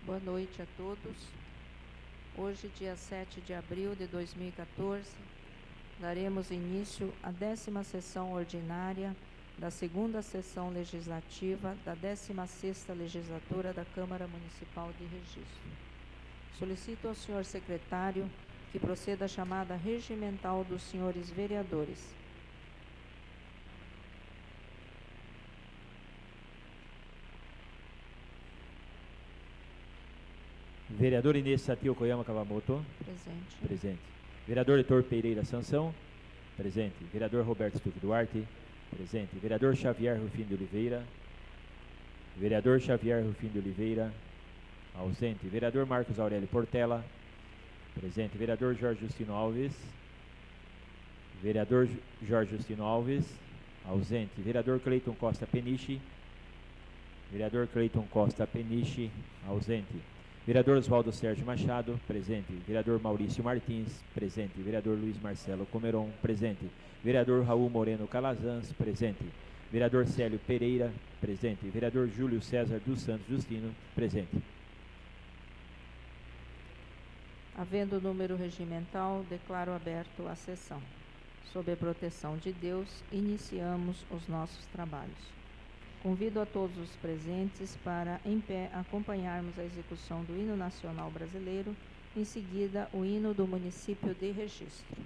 Boa noite a todos. Hoje, dia 7 de abril de 2014, daremos início à 10ª sessão ordinária da 2ª sessão legislativa da 16ª legislatura da Câmara Municipal de Registro. Solicito ao senhor secretário que proceda à chamada regimental dos senhores vereadores. Vereador Inês Satio Koyama Kawamoto. Presente. Presente. Vereador Heitor Pereira Sansão. Presente. Vereador Roberto Stuck Duarte. Presente. Vereador Xavier Rufino de Oliveira. Vereador Xavier Rufino de Oliveira. Ausente. Vereador Marcos Aurélio Portela. Presente. Vereador Jorge Justino Alves. Vereador Jorge Justino Alves. Ausente. Vereador Cleiton Costa Peniche. Vereador Cleiton Costa Peniche. Ausente. Vereador Oswaldo Sérgio Machado, presente. Vereador Maurício Martins, presente. Vereador Luiz Marcelo Comeron, presente. Vereador Raul Moreno Calazans, presente. Vereador Célio Pereira, presente. Vereador Júlio César dos Santos Justino, presente. Havendo número regimental, declaro aberto a sessão. Sob a proteção de Deus, iniciamos os nossos trabalhos. Convido a todos os presentes para, em pé, acompanharmos a execução do hino nacional brasileiro, em seguida, o hino do município de Registro.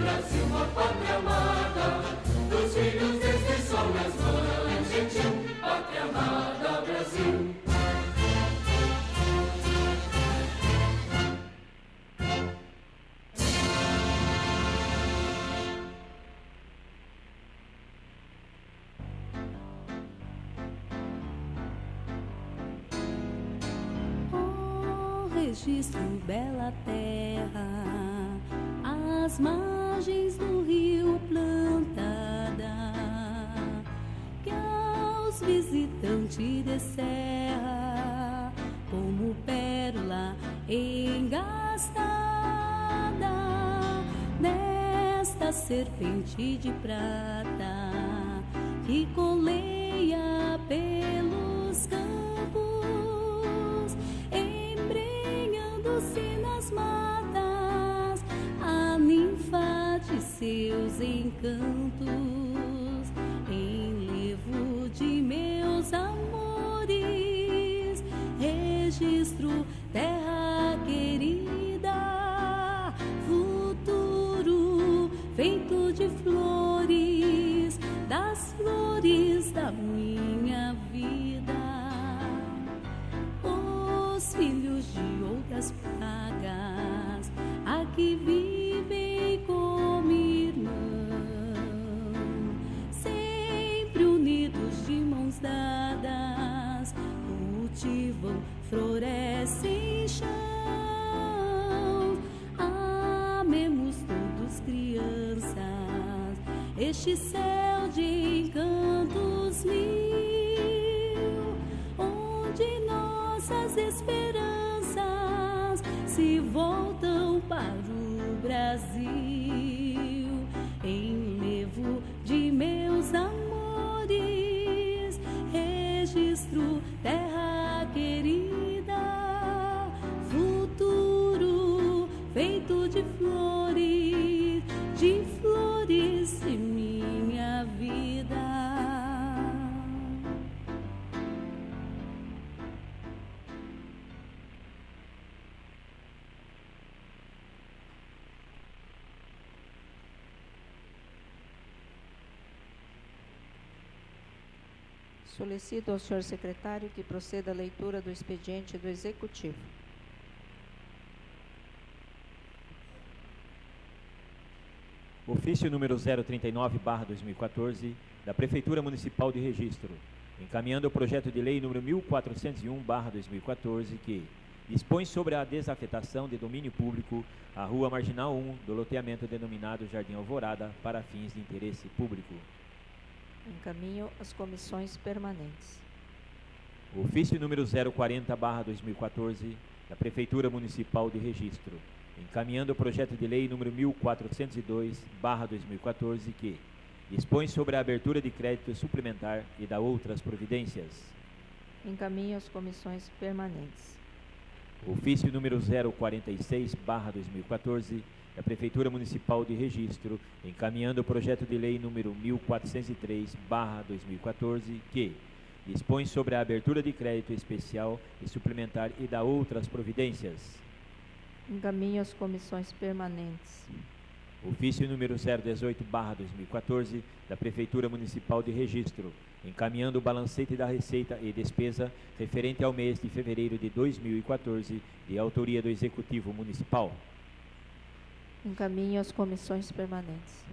Brasil, uma pátria registro, bela terra, às margens do rio plantada, que aos visitantes descerra como pérola engastada nesta serpente de prata que coleia pelos campos, embrenhando-se nas matas, a ninfa de seus encantos, enlevo de meus amores, registro, terra querida, futuro feito de flores, das flores da minha vida. Os filhos de outras pragas aqui vivem como irmãos, sempre unidos de mãos dadas, cultivam, florescem chão. Amemos todos, crianças, este céu de encantos mil, onde nossas esperanças se voltam para o Brasil, enlevo de meus amores, registro, terra querida, futuro feito de flores de minha vida. Solicito ao senhor secretário que proceda à leitura do expediente do Executivo. Ofício número 039/2014 da Prefeitura Municipal de Registro, encaminhando o projeto de lei número 1401/2014 que dispõe sobre a desafetação de domínio público a Rua Marginal 1 do loteamento denominado Jardim Alvorada para fins de interesse público. Encaminho às comissões permanentes. Ofício número 040/2014 da Prefeitura Municipal de Registro, encaminhando o projeto de lei número 1402/2014 que dispõe sobre a abertura de crédito suplementar e da outras providências. Encaminho às comissões permanentes. Ofício número 046/2014 da Prefeitura Municipal de Registro, encaminhando o projeto de lei número 1403/2014 que dispõe sobre a abertura de crédito especial e suplementar e da outras providências. Encaminho às comissões permanentes. Ofício número 018/2014 da Prefeitura Municipal de Registro, encaminhando o balancete da receita e despesa referente ao mês de fevereiro de 2014, de autoria do Executivo Municipal. Encaminho às comissões permanentes.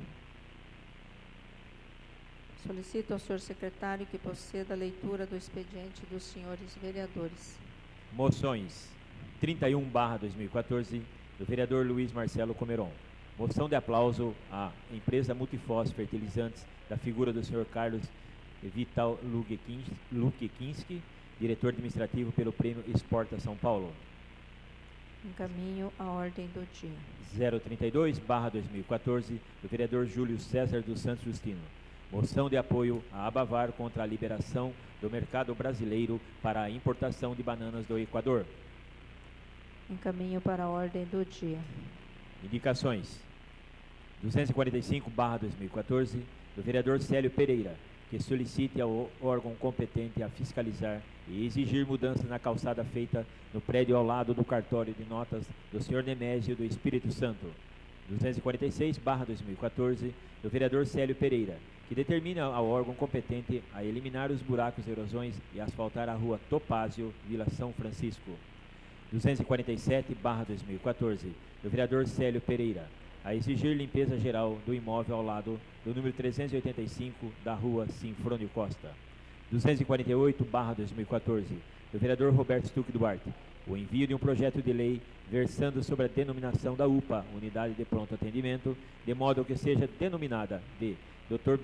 Solicito ao senhor secretário que proceda à leitura do expediente dos senhores vereadores. Moções 31/2014 do vereador Luiz Marcelo Comeron. Moção de aplauso à empresa Multifós Fertilizantes da figura do senhor Carlos Vital Lukekinski, diretor administrativo pelo Prêmio Exporta São Paulo. Encaminho a ordem do dia. 032/2014 do vereador Júlio César dos Santos Justino. Moção de apoio à Abavar contra a liberação do mercado brasileiro para a importação de bananas do Equador. Encaminho para a ordem do dia. Indicações: 245/2014 do vereador Célio Pereira, que solicite ao órgão competente a fiscalizar e exigir mudança na calçada feita no prédio ao lado do cartório de notas do senhor Nemésio do Espírito Santo. 246/2014 do vereador Célio Pereira, que determina ao órgão competente a eliminar os buracos e erosões e asfaltar a rua Topázio, Vila São Francisco. 247/2014 do vereador Célio Pereira, a exigir limpeza geral do imóvel ao lado do número 385 da rua Sinfrônio Costa. 248/2014 do vereador Roberto Stuck Duarte, o envio de um projeto de lei versando sobre a denominação da UPA, Unidade de Pronto Atendimento, de modo que seja denominada de Dr.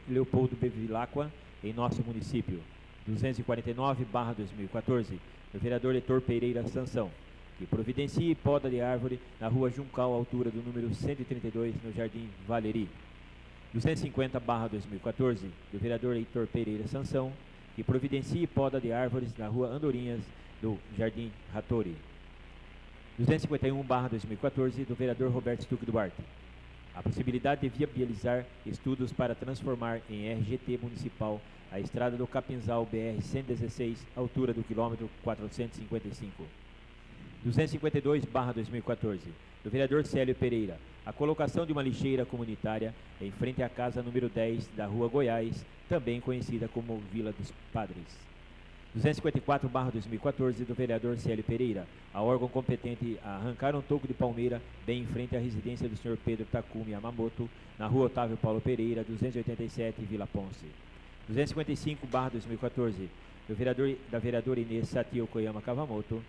Leopoldo Bevilacqua em nosso município. 249/2014, do vereador Heitor Pereira Sansão, que providencie poda de árvore na rua Juncal, altura do número 132, no Jardim Valeri. 250/2014, do vereador Heitor Pereira Sansão, que providencie poda de árvores na rua Andorinhas, do Jardim Rattori. 251/2014, do vereador Roberto Stuck Duarte. A possibilidade de viabilizar estudos para transformar em RGT municipal a estrada do Capinzal BR-116, altura do quilômetro 455. 252/2014, do vereador Célio Pereira, a colocação de uma lixeira comunitária em frente à casa número 10 da Rua Goiás, também conhecida como Vila dos Padres. 254/2014, do vereador Célio Pereira, a órgão competente a arrancar um toco de palmeira bem em frente à residência do senhor Pedro Takumi Yamamoto, na Rua Otávio Paulo Pereira, 287, Vila Ponce. 255/2014, da vereadora Inês Satio Koyama Kavamoto,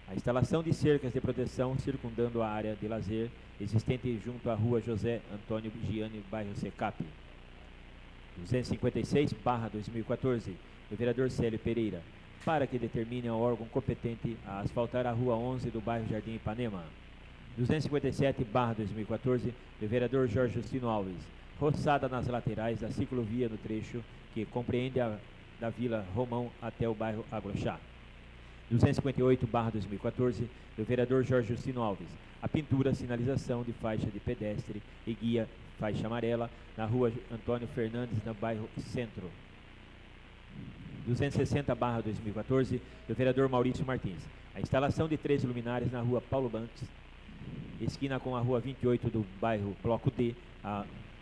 a instalação de cercas de proteção circundando a área de lazer existente junto à Rua José Antônio Gianni, bairro Secap. 256/2014, do vereador Célio Pereira, para que determine o órgão competente a asfaltar a Rua 11 do bairro Jardim Ipanema. 257/2014, do vereador Jorge Justino Alves, roçada nas laterais da ciclovia no trecho que compreende da Vila Romão até o bairro Agrochá. 258/2014, do vereador Jorge Justino Alves, a pintura, sinalização de faixa de pedestre e guia faixa amarela na Rua Antônio Fernandes, no bairro Centro. 260/2014, do vereador Maurício Martins, a instalação de 13 luminárias na Rua Paulo Bantes, esquina com a Rua 28 do bairro Bloco D,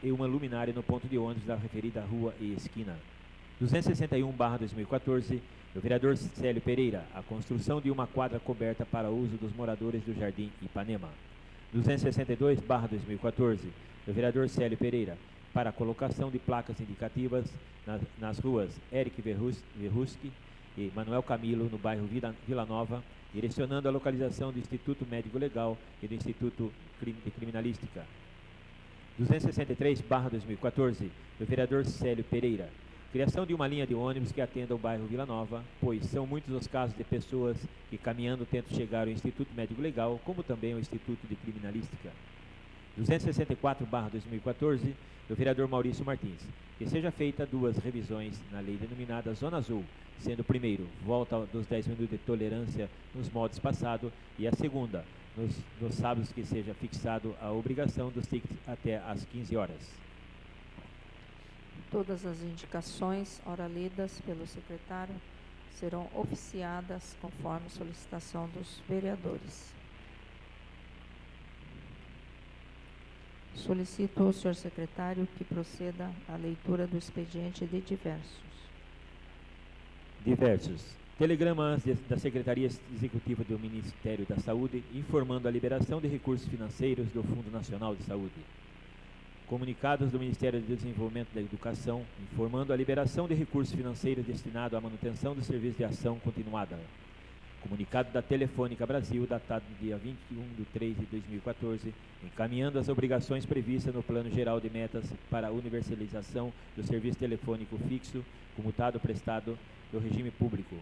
e uma luminária no ponto de ônibus da referida rua e esquina. 261/2014, do vereador Célio Pereira, a construção de uma quadra coberta para uso dos moradores do Jardim Ipanema. 262/2014, do vereador Célio Pereira, para a colocação de placas indicativas nas ruas Eric Verhusky e Manuel Camilo, no bairro Vila Nova, direcionando a localização do Instituto Médico Legal e do Instituto de Criminalística. 263/2014, do vereador Célio Pereira, criação de uma linha de ônibus que atenda o bairro Vila Nova, pois são muitos os casos de pessoas que caminhando tentam chegar ao Instituto Médico Legal, como também ao Instituto de Criminalística. 264/2014, do vereador Maurício Martins, que seja feita 2 revisões na lei denominada Zona Azul, sendo o primeiro, volta dos 10 minutos de tolerância nos moldes passados, e a segunda, nos sábados, que seja fixado a obrigação dos tickets até às 15 horas. Todas as indicações, ora lidas pelo secretário, serão oficiadas conforme solicitação dos vereadores. Solicito ao senhor secretário que proceda à leitura do expediente de diversos. Diversos. Telegrama da Secretaria Executiva do Ministério da Saúde informando a liberação de recursos financeiros do Fundo Nacional de Saúde. Comunicados do Ministério do Desenvolvimento da Educação informando a liberação de recursos financeiros destinados à manutenção do serviço de ação continuada. Comunicado da Telefônica Brasil, datado no dia 21/3/2014, encaminhando as obrigações previstas no Plano Geral de Metas para a universalização do serviço telefônico fixo, comutado prestado do regime público.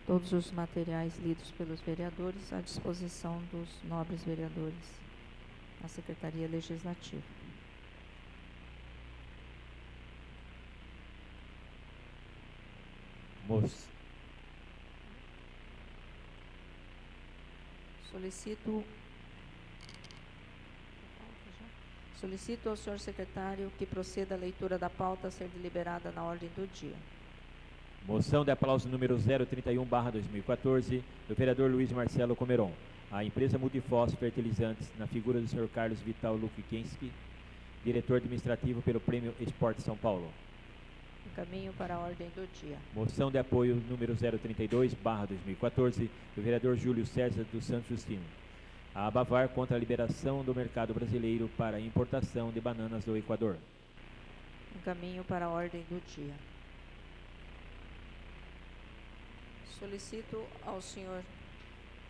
Todos os materiais lidos pelos vereadores à disposição dos nobres vereadores na Secretaria Legislativa. Solicito ao senhor secretário que proceda à leitura da pauta a ser deliberada na ordem do dia. Moção de aplauso número 031/2014, do vereador Luiz Marcelo Comeron. A empresa Multifós Fertilizantes, na figura do senhor Carlos Vital Lukikinski, diretor administrativo pelo Prêmio Esporte São Paulo. Encaminho para a ordem do dia. Moção de apoio número 032/2014, do vereador Júlio César dos Santos Justino. A Abavar contra a liberação do mercado brasileiro para a importação de bananas do Equador. Encaminho para a ordem do dia. Solicito ao senhor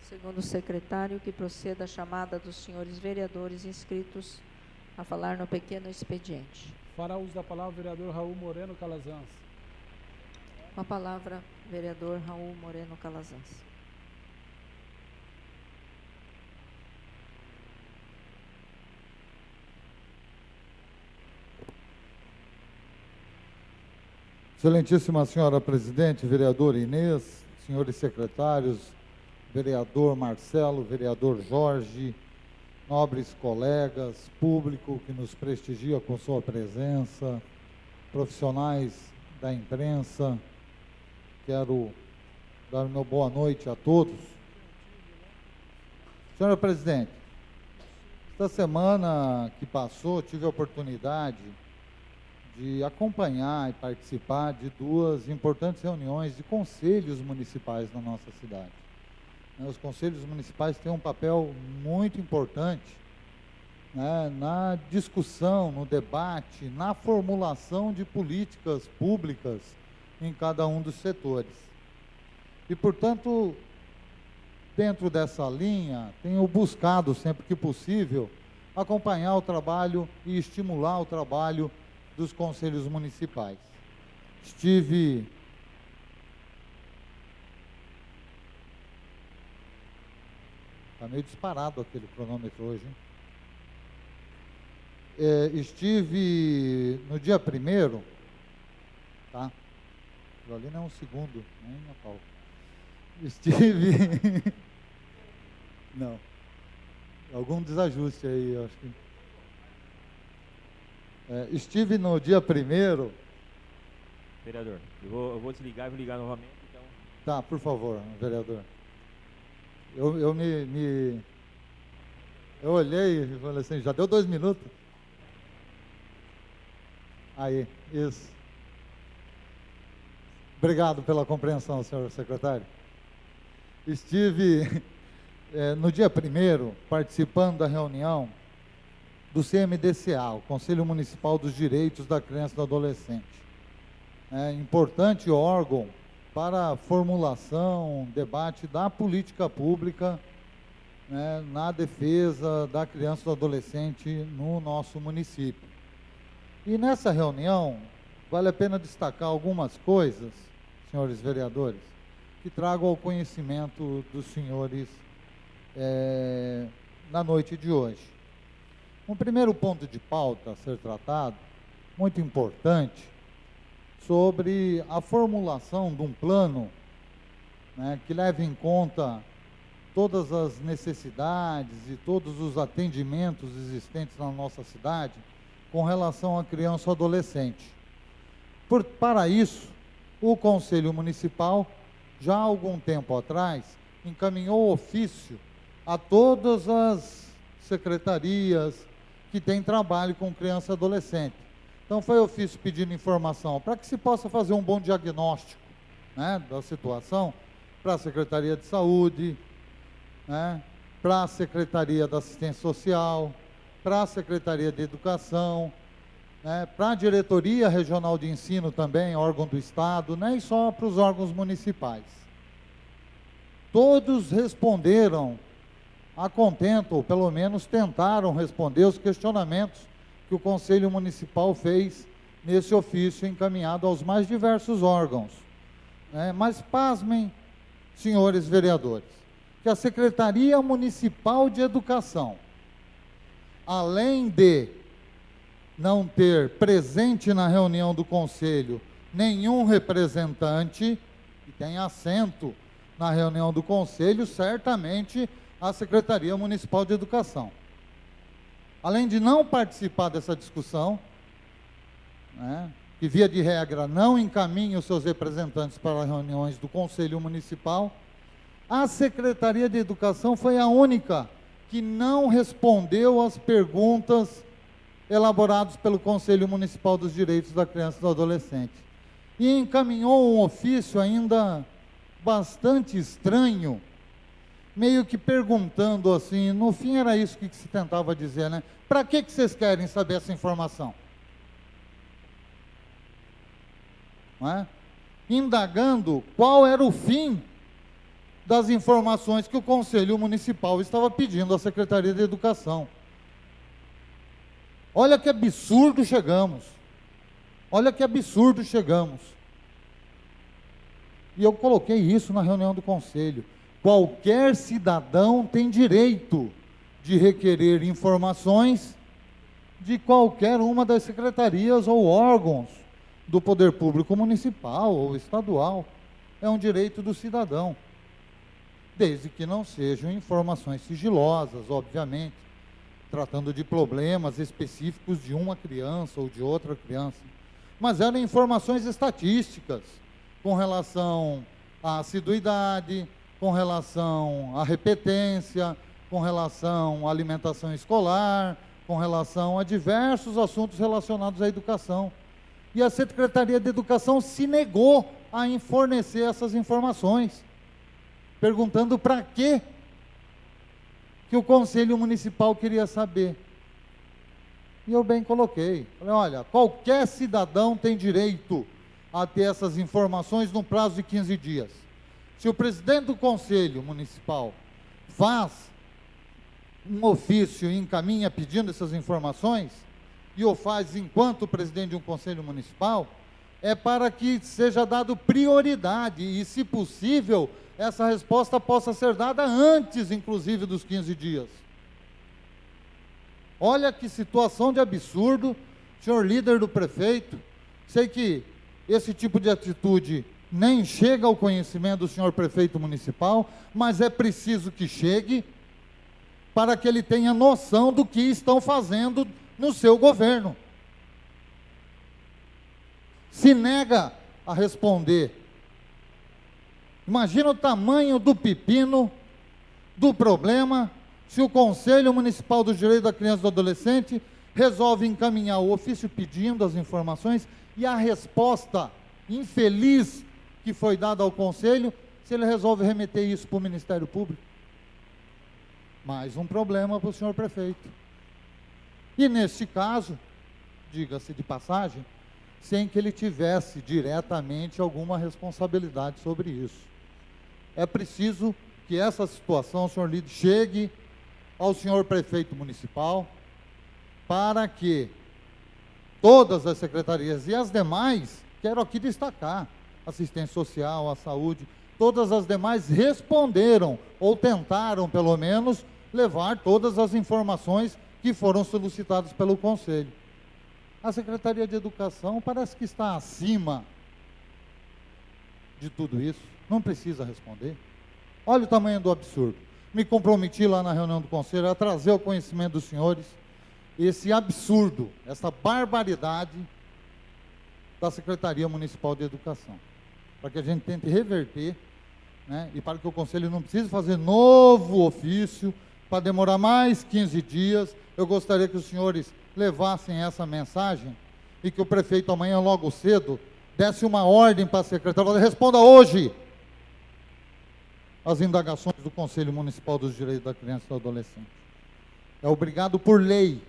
segundo secretário que proceda a chamada dos senhores vereadores inscritos a falar no pequeno expediente. Fará uso da palavra o vereador Raul Moreno Calazans. Com a palavra, vereador Raul Moreno Calazans. Excelentíssima senhora presidente, vereador Inês, senhores secretários, vereador Marcelo, vereador Jorge, nobres colegas, público que nos prestigia com sua presença, profissionais da imprensa, quero dar uma boa noite a todos. Senhora presidente, esta semana que passou, tive a oportunidade de acompanhar e participar de duas importantes reuniões de conselhos municipais na nossa cidade. Os conselhos municipais têm um papel muito importante, né, na discussão, no debate, na formulação de políticas públicas em cada um dos setores. E, portanto, dentro dessa linha, tenho buscado, sempre que possível, acompanhar o trabalho e estimular o trabalho dos conselhos municipais. Estive está meio disparado aquele cronômetro hoje, hein? Estive no dia 1º, tá? Aquilo ali não é um segundo, nem a pau. Estive não, algum desajuste aí, eu acho que estive no dia 1º. Vereador, eu vou desligar e vou ligar novamente, então. Tá, por favor, vereador. Eu olhei e falei assim, já deu 2 minutos? Aí, isso. Obrigado pela compreensão, senhor secretário. Estive no dia 1º participando da reunião do CMDCA, o Conselho Municipal dos Direitos da Criança e do Adolescente. Importante órgão para a formulação, debate da política pública, né, na defesa da criança e do adolescente no nosso município. E nessa reunião, vale a pena destacar algumas coisas, senhores vereadores, que trago ao conhecimento dos senhores na noite de hoje. Um primeiro ponto de pauta a ser tratado, muito importante, sobre a formulação de um plano, né, que leve em conta todas as necessidades e todos os atendimentos existentes na nossa cidade com relação à criança ou adolescente. Para isso, o Conselho Municipal, já há algum tempo atrás, encaminhou ofício a todas as secretarias que têm trabalho com criança e adolescente. Então, foi ofício pedindo informação para que se possa fazer um bom diagnóstico, né, da situação para a Secretaria de Saúde, né, para a Secretaria da Assistência Social, para a Secretaria de Educação, né, para a Diretoria Regional de Ensino também, órgão do Estado, nem só para os órgãos municipais. Todos responderam a contento, ou pelo menos tentaram responder os questionamentos que o Conselho Municipal fez nesse ofício encaminhado aos mais diversos órgãos. Mas pasmem, senhores vereadores, que a Secretaria Municipal de Educação, além de não ter presente na reunião do Conselho nenhum representante que tenha assento na reunião do Conselho, certamente a Secretaria Municipal de Educação, além de não participar dessa discussão, né, que via de regra não encaminha os seus representantes para reuniões do Conselho Municipal, a Secretaria de Educação foi a única que não respondeu às perguntas elaboradas pelo Conselho Municipal dos Direitos da Criança e do Adolescente. E encaminhou um ofício ainda bastante estranho, meio que perguntando assim, no fim era isso que se tentava dizer, né? Para que vocês querem saber essa informação? Não é? Indagando qual era o fim das informações que o Conselho Municipal estava pedindo à Secretaria de Educação. Olha que absurdo chegamos. Olha que absurdo chegamos. E eu coloquei isso na reunião do Conselho. Qualquer cidadão tem direito de requerer informações de qualquer uma das secretarias ou órgãos do poder público municipal ou estadual. É um direito do cidadão, desde que não sejam informações sigilosas, obviamente, tratando de problemas específicos de uma criança ou de outra criança. Mas eram informações estatísticas, com relação à assiduidade, com relação à repetência, com relação à alimentação escolar, com relação a diversos assuntos relacionados à educação. E a Secretaria de Educação se negou a fornecer essas informações, perguntando para quê que o Conselho Municipal queria saber. E eu bem coloquei, falei, olha, qualquer cidadão tem direito a ter essas informações num prazo de 15 dias. Se o presidente do Conselho Municipal faz um ofício e encaminha pedindo essas informações, e o faz enquanto presidente de um Conselho Municipal, é para que seja dado prioridade e, se possível, essa resposta possa ser dada antes, inclusive, dos 15 dias. Olha que situação de absurdo, senhor líder do prefeito. Sei que esse tipo de atitude nem chega ao conhecimento do senhor prefeito municipal, mas é preciso que chegue para que ele tenha noção do que estão fazendo no seu governo. Se nega a responder. Imagina o tamanho do pepino, do problema, se o Conselho Municipal dos Direitos da Criança e do Adolescente resolve encaminhar o ofício pedindo as informações e a resposta infeliz que foi dada ao Conselho, se ele resolve remeter isso para o Ministério Público. Mais um problema para o senhor prefeito. E neste caso, diga-se de passagem, sem que ele tivesse diretamente alguma responsabilidade sobre isso. É preciso que essa situação, senhor líder, chegue ao senhor prefeito municipal, para que todas as secretarias e as demais, quero aqui destacar, assistência social, a saúde, todas as demais responderam, ou tentaram pelo menos, levar todas as informações que foram solicitadas pelo Conselho. A Secretaria de Educação parece que está acima de tudo isso, não precisa responder. Olha o tamanho do absurdo. Me comprometi lá na reunião do Conselho a trazer ao conhecimento dos senhores esse absurdo, essa barbaridade da Secretaria Municipal de Educação, para que a gente tente reverter, né, e para que o Conselho não precise fazer novo ofício, para demorar mais 15 dias. Eu gostaria que os senhores levassem essa mensagem e que o prefeito amanhã logo cedo desse uma ordem para a secretária, responda hoje as indagações do Conselho Municipal dos Direitos da Criança e do Adolescente. É obrigado por lei.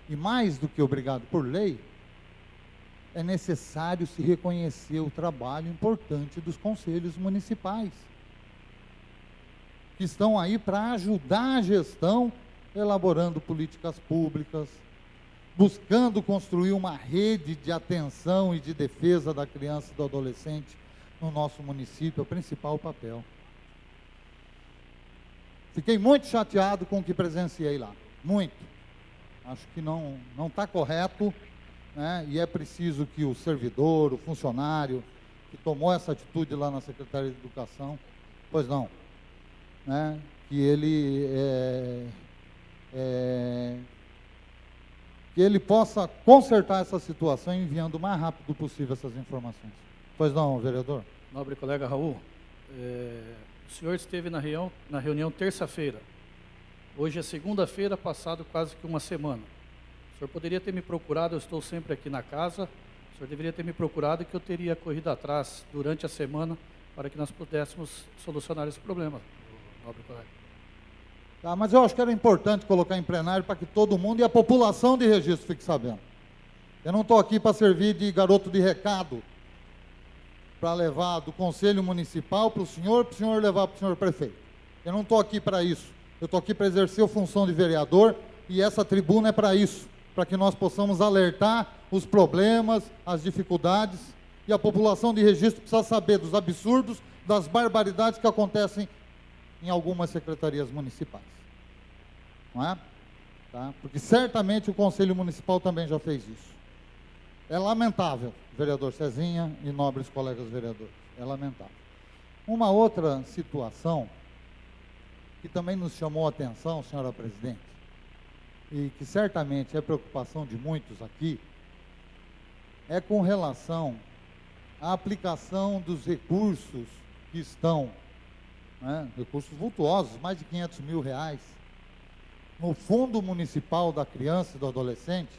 E mais do que obrigado por lei, é necessário se reconhecer o trabalho importante dos conselhos municipais, que estão aí para ajudar a gestão, elaborando políticas públicas, buscando construir uma rede de atenção e de defesa da criança e do adolescente no nosso município, é o principal papel. Fiquei muito chateado com o que presenciei lá, muito. Acho que não está correto, né? E é preciso que o servidor, o funcionário, que tomou essa atitude lá na Secretaria de Educação, pois não, né? Que ele possa consertar essa situação enviando o mais rápido possível essas informações. Pois não, vereador? Nobre colega Raul, o senhor esteve na reunião terça-feira. Hoje é segunda-feira, passado quase que uma semana. O senhor poderia ter me procurado, eu estou sempre aqui na casa, o senhor deveria ter me procurado, que eu teria corrido atrás durante a semana para que nós pudéssemos solucionar esse problema, nobre colega. Tá, mas eu acho que era importante colocar em plenário para que todo mundo e a população de Registro fique sabendo. Eu não estou aqui para servir de garoto de recado. para levar do Conselho Municipal para o senhor levar para o senhor prefeito. Eu não estou aqui para isso. Eu estou aqui para exercer a função de vereador e essa tribuna é para isso, para que nós possamos alertar os problemas, as dificuldades, e a população de Registro precisa saber dos absurdos, das barbaridades que acontecem em algumas secretarias municipais. Não é? Tá? Porque certamente o Conselho Municipal também já fez isso. É lamentável, vereador Cezinha e nobres colegas vereadores, é lamentável. Uma outra situação que também nos chamou a atenção, senhora presidente, e que certamente é preocupação de muitos aqui, é com relação à aplicação dos recursos que estão, né, recursos vultuosos, mais de R$500 mil, no Fundo Municipal da Criança e do Adolescente,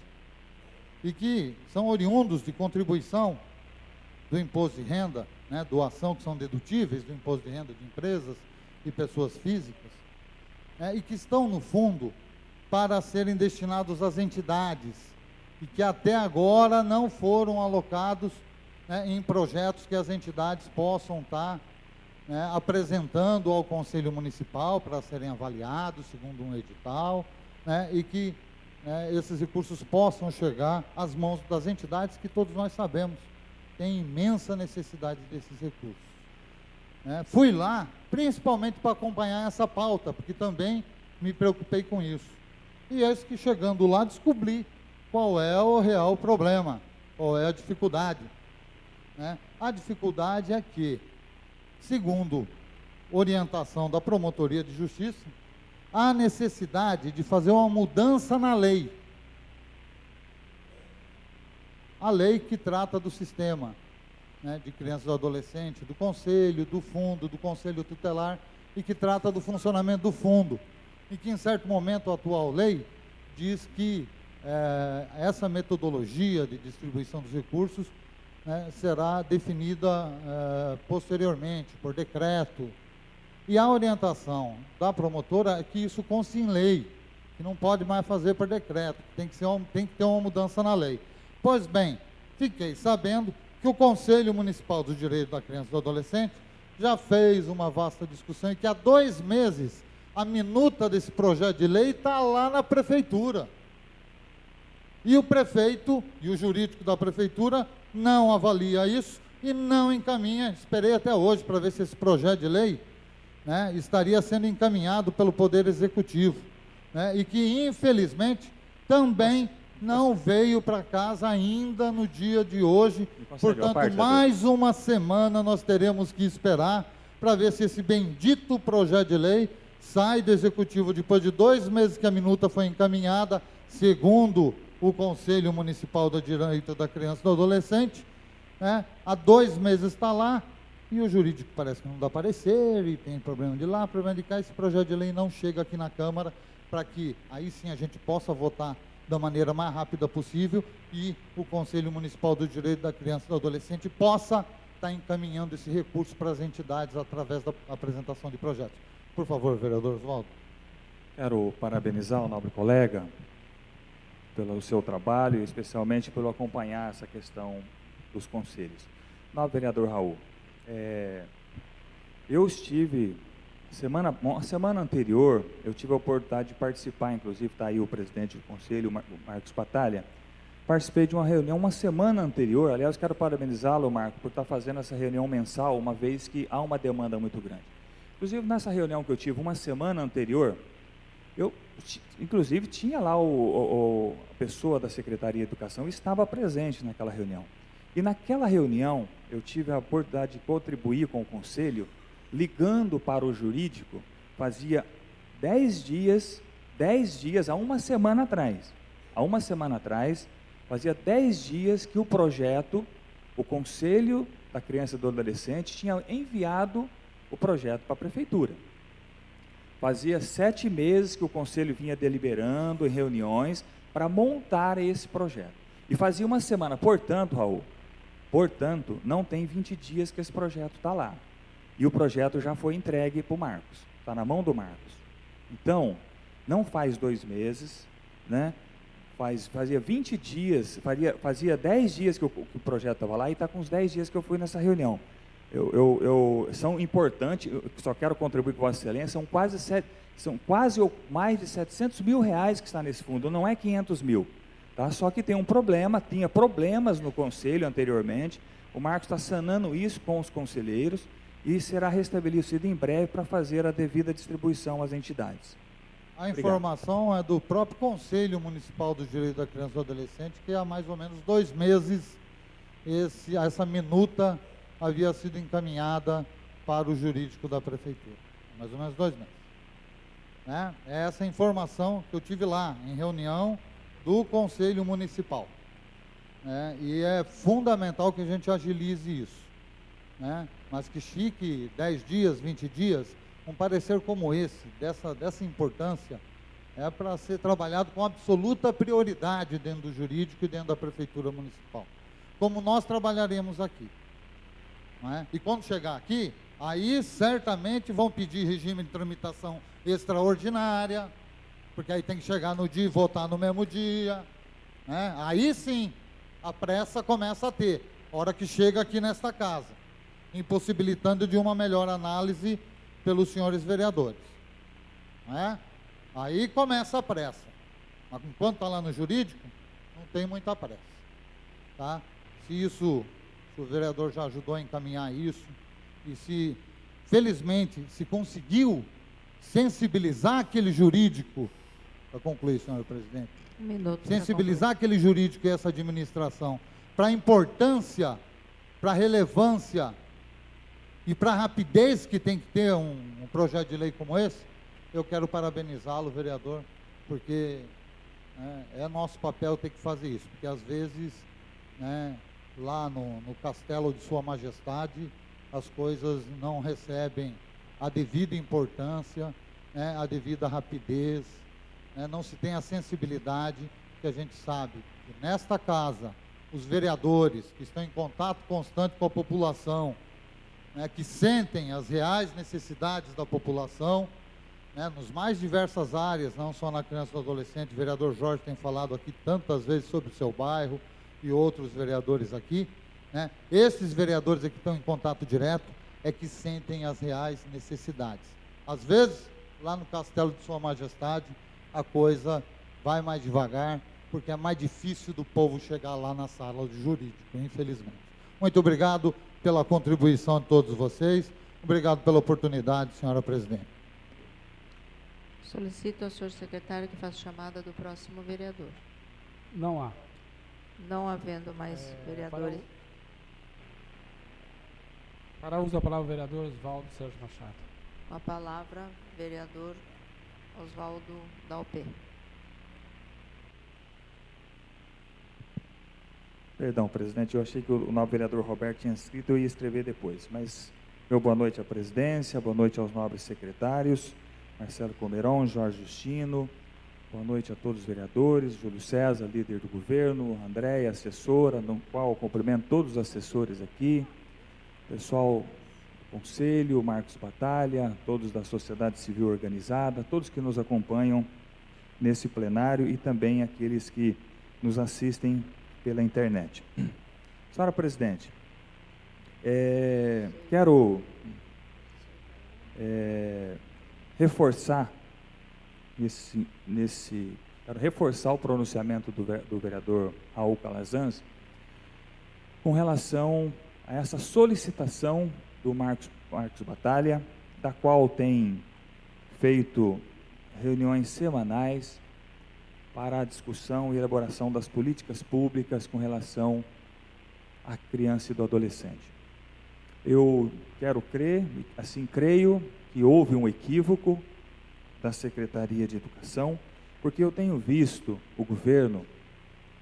e que são oriundos de contribuição do imposto de renda, né, doação que são dedutíveis do imposto de renda de empresas e pessoas físicas, e que estão no fundo para serem destinados às entidades e que até agora não foram alocados, né, em projetos que as entidades possam estar, né, apresentando ao Conselho Municipal para serem avaliados segundo um edital, né, e que, né, esses recursos possam chegar às mãos das entidades que todos nós sabemos têm imensa necessidade desses recursos. Fui lá principalmente para acompanhar essa pauta, porque também me preocupei com isso. E eis que chegando lá descobri qual é o real problema, qual é a dificuldade. A dificuldade é que, segundo orientação da Promotoria de Justiça, há necessidade de fazer uma mudança na lei. A lei que trata do sistema, né, de crianças e adolescentes, do Conselho, do Fundo, do Conselho Tutelar, e que trata do funcionamento do Fundo. E que, em certo momento, a atual lei diz que essa metodologia de distribuição dos recursos, né, será definida posteriormente, por decreto. E a orientação da promotora é que isso conste em lei, que não pode mais fazer por decreto, tem que ter uma mudança na lei. Pois bem, fiquei sabendo que o Conselho Municipal dos Direitos da Criança e do Adolescente já fez uma vasta discussão e que há 2 meses a minuta desse projeto de lei está lá na prefeitura. E o prefeito e o jurídico da prefeitura não avalia isso e não encaminha. Esperei até hoje para ver se esse projeto de lei, né, estaria sendo encaminhado pelo Poder Executivo, né, e que, infelizmente, também não veio para casa ainda no dia de hoje. Portanto, mais uma semana nós teremos que esperar para ver se esse bendito projeto de lei sai do Executivo depois de 2 meses que a minuta foi encaminhada, segundo o Conselho Municipal do Direito da Criança e do Adolescente, né? Há 2 meses está lá, e o jurídico parece que não dá parecer, e tem problema de lá, problema de cá, esse projeto de lei não chega aqui na Câmara, para que aí sim a gente possa votar da maneira mais rápida possível, e o Conselho Municipal do Direito da Criança e do Adolescente possa estar encaminhando esse recurso para as entidades através da apresentação de projetos. Por favor, vereador Oswaldo. Quero parabenizar o nobre colega pelo seu trabalho, especialmente pelo acompanhar essa questão dos conselhos. Nobre vereador Raul, eu estive, uma semana anterior, eu tive a oportunidade de participar, inclusive está aí o presidente do conselho, o Marcos Batalha, participei de uma reunião uma semana anterior. Aliás, quero parabenizá-lo, Marco, por estar fazendo essa reunião mensal, uma vez que há uma demanda muito grande. Inclusive, nessa reunião que eu tive uma semana anterior, eu, inclusive, tinha lá a pessoa da Secretaria de Educação, estava presente naquela reunião. E naquela reunião, eu tive a oportunidade de contribuir com o conselho, ligando para o jurídico, fazia 10 dias, há uma semana atrás, fazia 10 dias que o projeto, o Conselho da Criança e do Adolescente tinha enviado o projeto para a prefeitura. Fazia 7 meses que o conselho vinha deliberando em reuniões para montar esse projeto. E fazia uma semana, portanto, não tem 20 dias que esse projeto está lá. E o projeto já foi entregue para o Marcos, está na mão do Marcos. Então, não faz 2 meses, né? fazia 20 dias, fazia 10 dias que o projeto estava lá e está com uns 10 dias que eu fui nessa reunião. São importantes, eu só quero contribuir com Vossa Excelência, são quase ou mais de 700 mil reais que está nesse fundo, não é 500 mil. Tá? Só que tem um problema, tinha problemas no Conselho anteriormente, o Marcos está sanando isso com os conselheiros e será restabelecido em breve para fazer a devida distribuição às entidades. A informação é do próprio Conselho Municipal do Direito da Criança e do Adolescente, que há mais ou menos 2 meses essa minuta havia sido encaminhada para o jurídico da Prefeitura. Mais ou menos 2 meses. Né? É essa informação que eu tive lá, em reunião do Conselho Municipal. Né? E é fundamental que a gente agilize isso. Né? Mas que fique 10 dias, 20 dias, um parecer como esse, dessa importância, é para ser trabalhado com absoluta prioridade dentro do jurídico e dentro da Prefeitura Municipal. Como nós trabalharemos aqui. Não é? E quando chegar aqui, aí certamente vão pedir regime de tramitação extraordinária, porque aí tem que chegar no dia e votar no mesmo dia. Né? Aí sim, a pressa começa a ter, hora que chega aqui nesta casa, impossibilitando de uma melhor análise pelos senhores vereadores. Não é? Aí começa a pressa. Mas enquanto está lá no jurídico, não tem muita pressa. Tá? Se o vereador já ajudou a encaminhar isso, e se, felizmente, se conseguiu sensibilizar aquele jurídico, para concluir, senhor presidente, Um minuto. sensibilizar aquele jurídico e essa administração para a importância, para a relevância e para a rapidez que tem que ter um projeto de lei como esse, eu quero parabenizá-lo, vereador, porque é nosso papel ter que fazer isso, porque às vezes, lá no castelo de Sua Majestade, as coisas não recebem a devida importância, a devida rapidez, não se tem a sensibilidade que a gente sabe que nesta casa, os vereadores que estão em contato constante com a população, que sentem as reais necessidades da população, nos mais diversas áreas, não só na criança e no adolescente. O vereador Jorge tem falado aqui tantas vezes sobre o seu bairro e outros vereadores aqui. Esses vereadores aqui que estão em contato direto é que sentem as reais necessidades. Às vezes, lá no castelo de Sua Majestade, a coisa vai mais devagar, porque é mais difícil do povo chegar lá na sala do jurídico, infelizmente. Muito obrigado pela contribuição de todos vocês. Obrigado pela oportunidade, senhora presidente. Solicito ao senhor secretário que faça chamada do próximo vereador. Não há. Não havendo mais vereadores. Para uso da palavra, o vereador Oswaldo Sérgio Machado. Com a palavra, vereador Oswaldo Dalpé. Perdão, presidente, eu achei que o nobre vereador Roberto tinha escrito, eu ia escrever depois. Mas, meu boa noite à presidência, boa noite aos nobres secretários, Marcelo Comeron, Jorge Justino, boa noite a todos os vereadores, Júlio César, líder do governo, Andréia, assessora, no qual eu cumprimento todos os assessores aqui, pessoal do Conselho, Marcos Batalha, todos da sociedade civil organizada, todos que nos acompanham nesse plenário e também aqueles que nos assistem pela internet. Senhora presidente, quero reforçar quero reforçar o pronunciamento do vereador Raul Calazans com relação a essa solicitação do Marcos Batalha, da qual tem feito reuniões semanais para a discussão e elaboração das políticas públicas com relação à criança e do adolescente. Eu quero crer, assim creio, que houve um equívoco da Secretaria de Educação, porque eu tenho visto o governo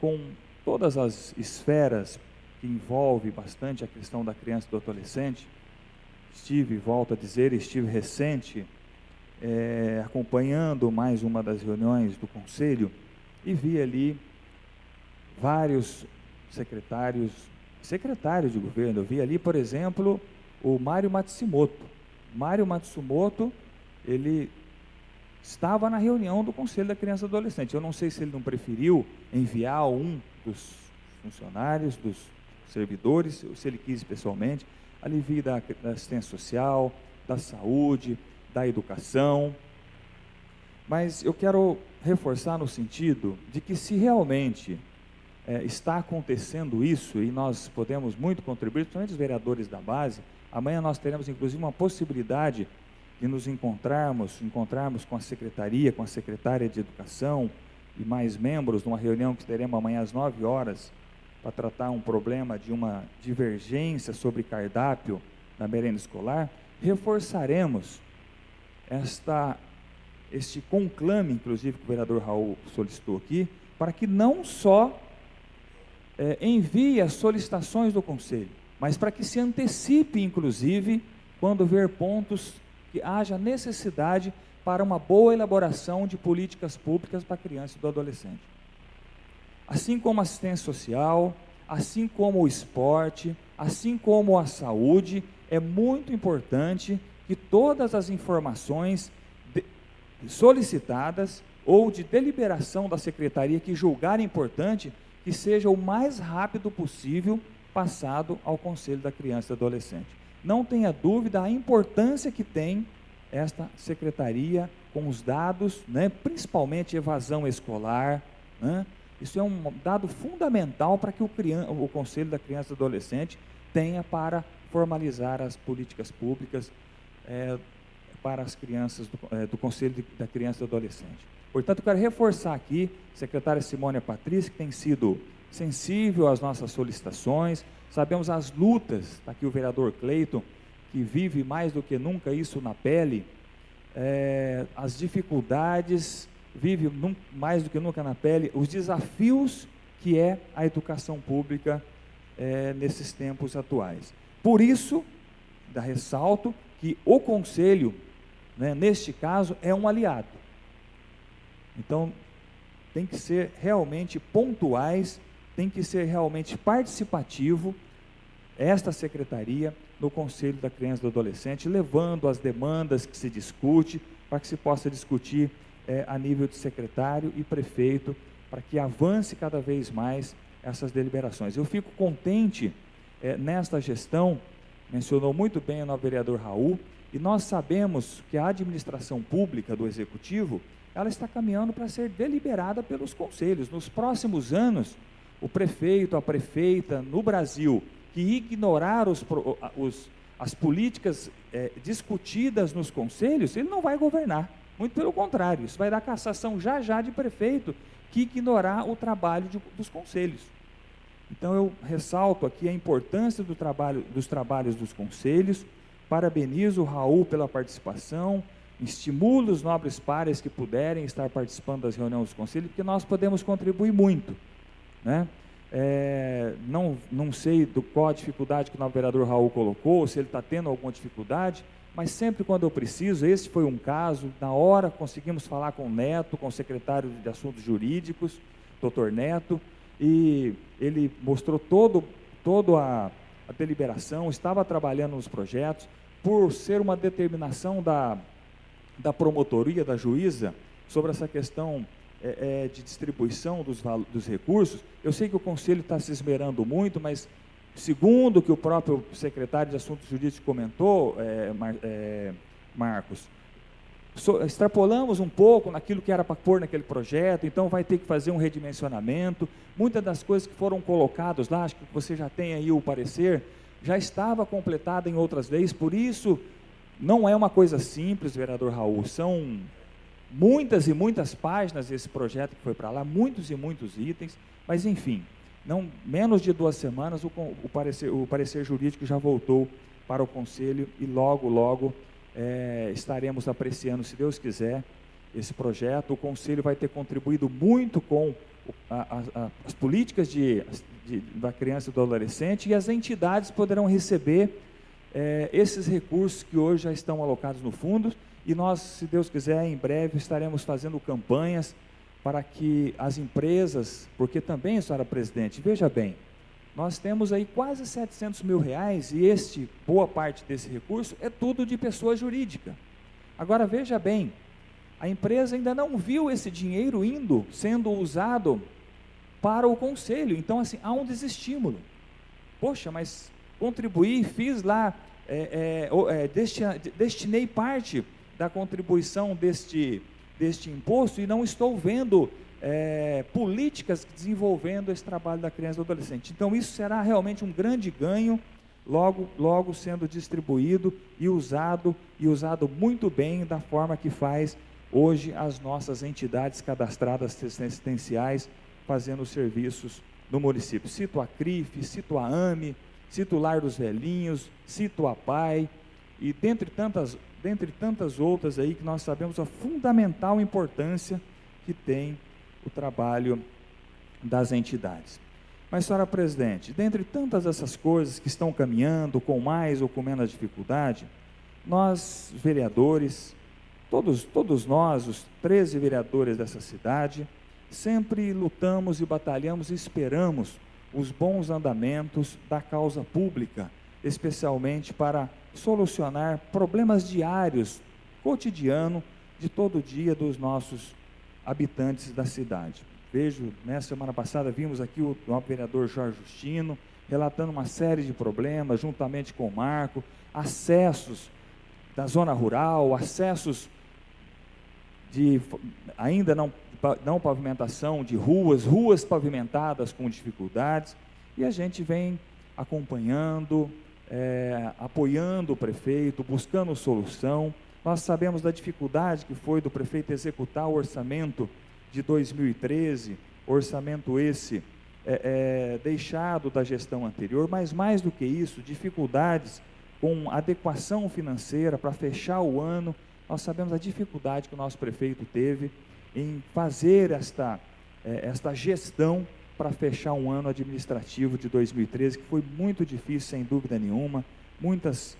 com todas as esferas que envolve bastante a questão da criança e do adolescente. Volto a dizer, estive recente acompanhando mais uma das reuniões do Conselho e vi ali vários secretários de governo. Eu vi ali, por exemplo, o Mário Matsumoto. Mário Matsumoto, ele estava na reunião do Conselho da Criança e do Adolescente. Eu não sei se ele não preferiu enviar um dos funcionários, dos servidores, ou se ele quis pessoalmente, alivio da assistência social, da saúde, da educação. Mas eu quero reforçar no sentido de que se realmente está acontecendo isso, e nós podemos muito contribuir, principalmente os vereadores da base, amanhã nós teremos inclusive uma possibilidade de nos encontrarmos com a secretaria, com a secretária de Educação e mais membros, numa reunião que teremos amanhã às 9 horas, para tratar um problema de uma divergência sobre cardápio na merenda escolar. Reforçaremos este conclame, inclusive, que o vereador Raul solicitou aqui, para que não só envie as solicitações do Conselho, mas para que se antecipe, inclusive, quando ver pontos que haja necessidade para uma boa elaboração de políticas públicas para a criança e do adolescente. Assim como a assistência social, assim como o esporte, assim como a saúde, é muito importante que todas as informações solicitadas ou de deliberação da secretaria que julgar importante, que seja o mais rápido possível passado ao Conselho da Criança e do Adolescente. Não tenha dúvida a importância que tem esta secretaria com os dados, né, principalmente evasão escolar, né? Isso é um dado fundamental para que o Conselho da Criança e do Adolescente tenha para formalizar as políticas públicas para as crianças do Conselho da Criança e do Adolescente. Portanto, eu quero reforçar aqui, secretária Simônia Patrícia, que tem sido sensível às nossas solicitações, sabemos as lutas, está aqui o vereador Cleiton, que vive mais do que nunca isso na pele, as dificuldades, vive mais do que nunca na pele, os desafios que é a educação pública nesses tempos atuais. Por isso, ressalto que o Conselho, né, neste caso, é um aliado. Então, tem que ser realmente pontuais, tem que ser realmente participativo esta secretaria no Conselho da Criança e do Adolescente, levando as demandas que se discute, para que se possa discutir a nível de secretário e prefeito, para que avance cada vez mais essas deliberações. Eu fico contente nesta gestão, mencionou muito bem o nosso vereador Raul, e nós sabemos que a administração pública do Executivo, ela está caminhando para ser deliberada pelos conselhos. Nos próximos anos, o prefeito, a prefeita no Brasil, que ignorar as políticas discutidas nos conselhos, ele não vai governar. Muito pelo contrário, isso vai dar cassação já de prefeito que ignorar o trabalho dos conselhos. Então eu ressalto aqui a importância dos trabalhos dos conselhos, parabenizo o Raul pela participação, estimulo os nobres pares que puderem estar participando das reuniões dos conselhos, porque nós podemos contribuir muito, né? Não sei qual a dificuldade que o novo vereador Raul colocou, se ele está tendo alguma dificuldade, mas sempre quando eu preciso, esse foi um caso, na hora conseguimos falar com o Neto, com o secretário de Assuntos Jurídicos, doutor Neto, e ele mostrou toda a deliberação, estava trabalhando nos projetos, por ser uma determinação da promotoria, da juíza, sobre essa questão de distribuição dos recursos. Eu sei que o Conselho está se esmerando muito, mas segundo o que o próprio secretário de Assuntos Jurídicos comentou, Marcos, extrapolamos um pouco naquilo que era para pôr naquele projeto, então vai ter que fazer um redimensionamento. Muitas das coisas que foram colocadas lá, acho que você já tem aí o parecer, já estava completada em outras leis, por isso não é uma coisa simples, vereador Raul, são muitas e muitas páginas esse projeto que foi para lá, muitos e muitos itens, mas enfim, menos de 2 semanas o parecer jurídico já voltou para o Conselho e logo estaremos apreciando, se Deus quiser, esse projeto. O Conselho vai ter contribuído muito com as políticas da criança e do adolescente, e as entidades poderão receber esses recursos que hoje já estão alocados no fundo, e nós, se Deus quiser, em breve estaremos fazendo campanhas para que as empresas, porque também, senhora presidente, veja bem, nós temos aí quase R$700 mil, e boa parte desse recurso é tudo de pessoa jurídica. Agora, veja bem, A empresa ainda não viu esse dinheiro sendo usado para o conselho. Então, assim, há um desestímulo. Poxa, mas contribuí, fiz lá, destinei parte da contribuição deste imposto e não estou vendo políticas desenvolvendo esse trabalho da criança e do adolescente. Então, isso será realmente um grande ganho, logo sendo distribuído e usado muito bem da forma que faz hoje as nossas entidades cadastradas assistenciais fazendo serviços no município. Cito a CRIF, cito a AME, cito o Lar dos Velhinhos, cito a PAI, e dentre tantas outras aí que nós sabemos a fundamental importância que tem o trabalho das entidades. Mas, senhora presidente, dentre tantas essas coisas que estão caminhando com mais ou com menos dificuldade, nós, vereadores, todos nós, os 13 vereadores dessa cidade, sempre lutamos e batalhamos e esperamos os bons andamentos da causa pública, especialmente para solucionar problemas diários, cotidiano, de todo dia dos nossos habitantes da cidade. Vejo, semana passada vimos aqui o vereador Jorge Justino, relatando uma série de problemas, juntamente com o Marco, acessos da zona rural, acessos de ainda não pavimentação de ruas pavimentadas com dificuldades, e a gente vem acompanhando, apoiando o prefeito, buscando solução. Nós sabemos da dificuldade que foi do prefeito executar o orçamento de 2013, orçamento esse deixado da gestão anterior, mas mais do que isso, dificuldades com adequação financeira para fechar o ano. Nós sabemos a dificuldade que o nosso prefeito teve em fazer esta gestão para fechar um ano administrativo de 2013, que foi muito difícil, sem dúvida nenhuma, muitos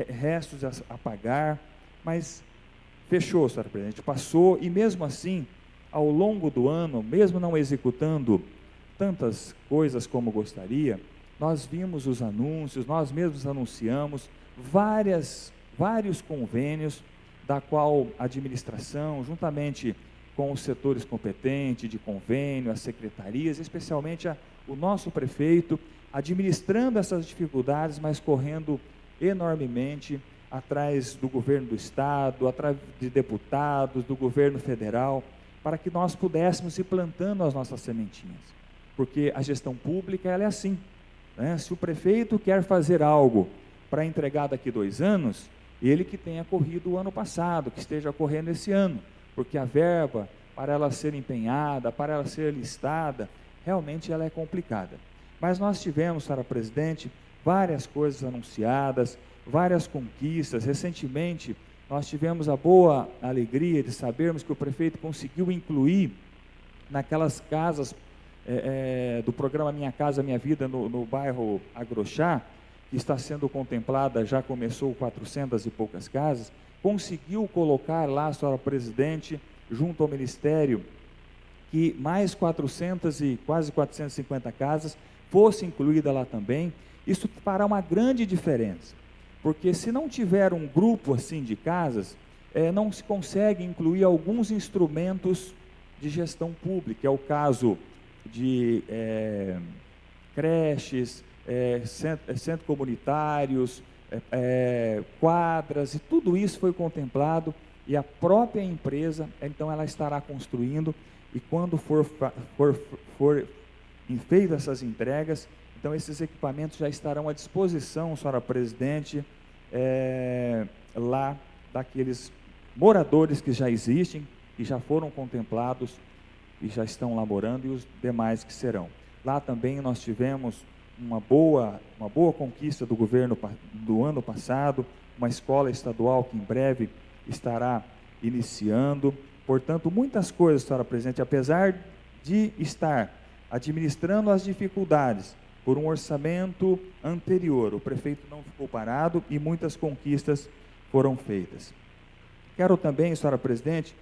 restos a pagar, mas fechou, senhora presidente, passou, e mesmo assim, ao longo do ano, mesmo não executando tantas coisas como gostaria, nós vimos os anúncios, nós mesmos anunciamos vários convênios, da qual a administração, juntamente com os setores competentes de convênio, as secretarias, especialmente o nosso prefeito, administrando essas dificuldades, mas correndo enormemente atrás do governo do estado, atrás de deputados, do governo federal, para que nós pudéssemos ir plantando as nossas sementinhas. Porque a gestão pública, ela é assim, né? Se o prefeito quer fazer algo para entregar daqui 2 anos, ele que tenha corrido o ano passado, que esteja correndo esse ano, porque a verba, para ela ser empenhada, para ela ser listada, realmente ela é complicada. Mas nós tivemos, senhora presidente, várias coisas anunciadas, várias conquistas. Recentemente, nós tivemos a boa alegria de sabermos que o prefeito conseguiu incluir naquelas casas do programa Minha Casa Minha Vida, no bairro Agrochá, que está sendo contemplada, já começou 400 e poucas casas, conseguiu colocar lá, senhora presidente, junto ao Ministério, que mais 400 e quase 450 casas fosse incluída lá também. Isso fará uma grande diferença, porque se não tiver um grupo assim de casas, não se consegue incluir alguns instrumentos de gestão pública. É o caso de creches, centros comunitários, quadras, e tudo isso foi contemplado, e a própria empresa, então, ela estará construindo, e quando for feitas essas entregas, então esses equipamentos já estarão à disposição, senhora presidente, lá daqueles moradores que já existem, que já foram contemplados e já estão lá morando, e os demais que serão. Lá também nós tivemos uma boa conquista do governo do ano passado, uma escola estadual que em breve estará iniciando. Portanto, muitas coisas, senhora presidente, apesar de estar administrando as dificuldades por um orçamento anterior, o prefeito não ficou parado e muitas conquistas foram feitas. Quero também, senhora presidente,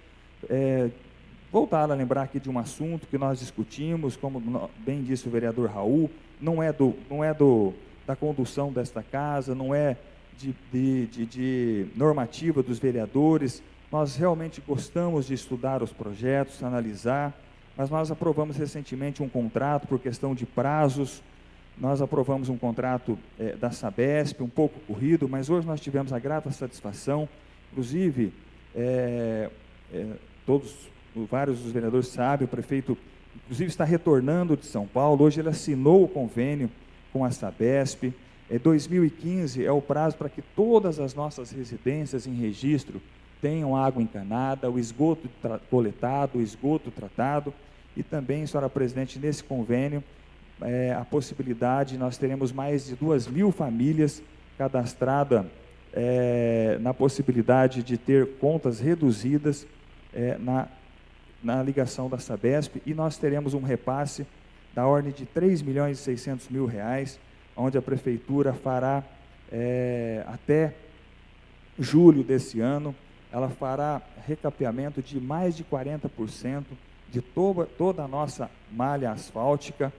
voltar a lembrar aqui de um assunto que nós discutimos, como bem disse o vereador Raul, não é da condução desta casa, não é de normativa dos vereadores, Nós realmente gostamos de estudar os projetos, analisar, mas nós aprovamos recentemente um contrato por questão de prazos. Nós aprovamos um contrato da Sabesp, um pouco corrido, mas hoje nós tivemos a grata satisfação, inclusive, vários dos vereadores sabem, o prefeito, inclusive, está retornando de São Paulo. Hoje ele assinou o convênio com a Sabesp. 2015 é o prazo para que todas as nossas residências em registro tenham água encanada, o esgoto coletado, o esgoto tratado, e também, senhora presidente, nesse convênio, a possibilidade, nós teremos mais de 2.000 famílias cadastradas na possibilidade de ter contas reduzidas na ligação da Sabesp, e nós teremos um repasse da ordem de R$3.600.000, onde a Prefeitura fará, até julho desse ano, ela fará recapeamento de mais de 40% de toda a nossa malha asfáltica,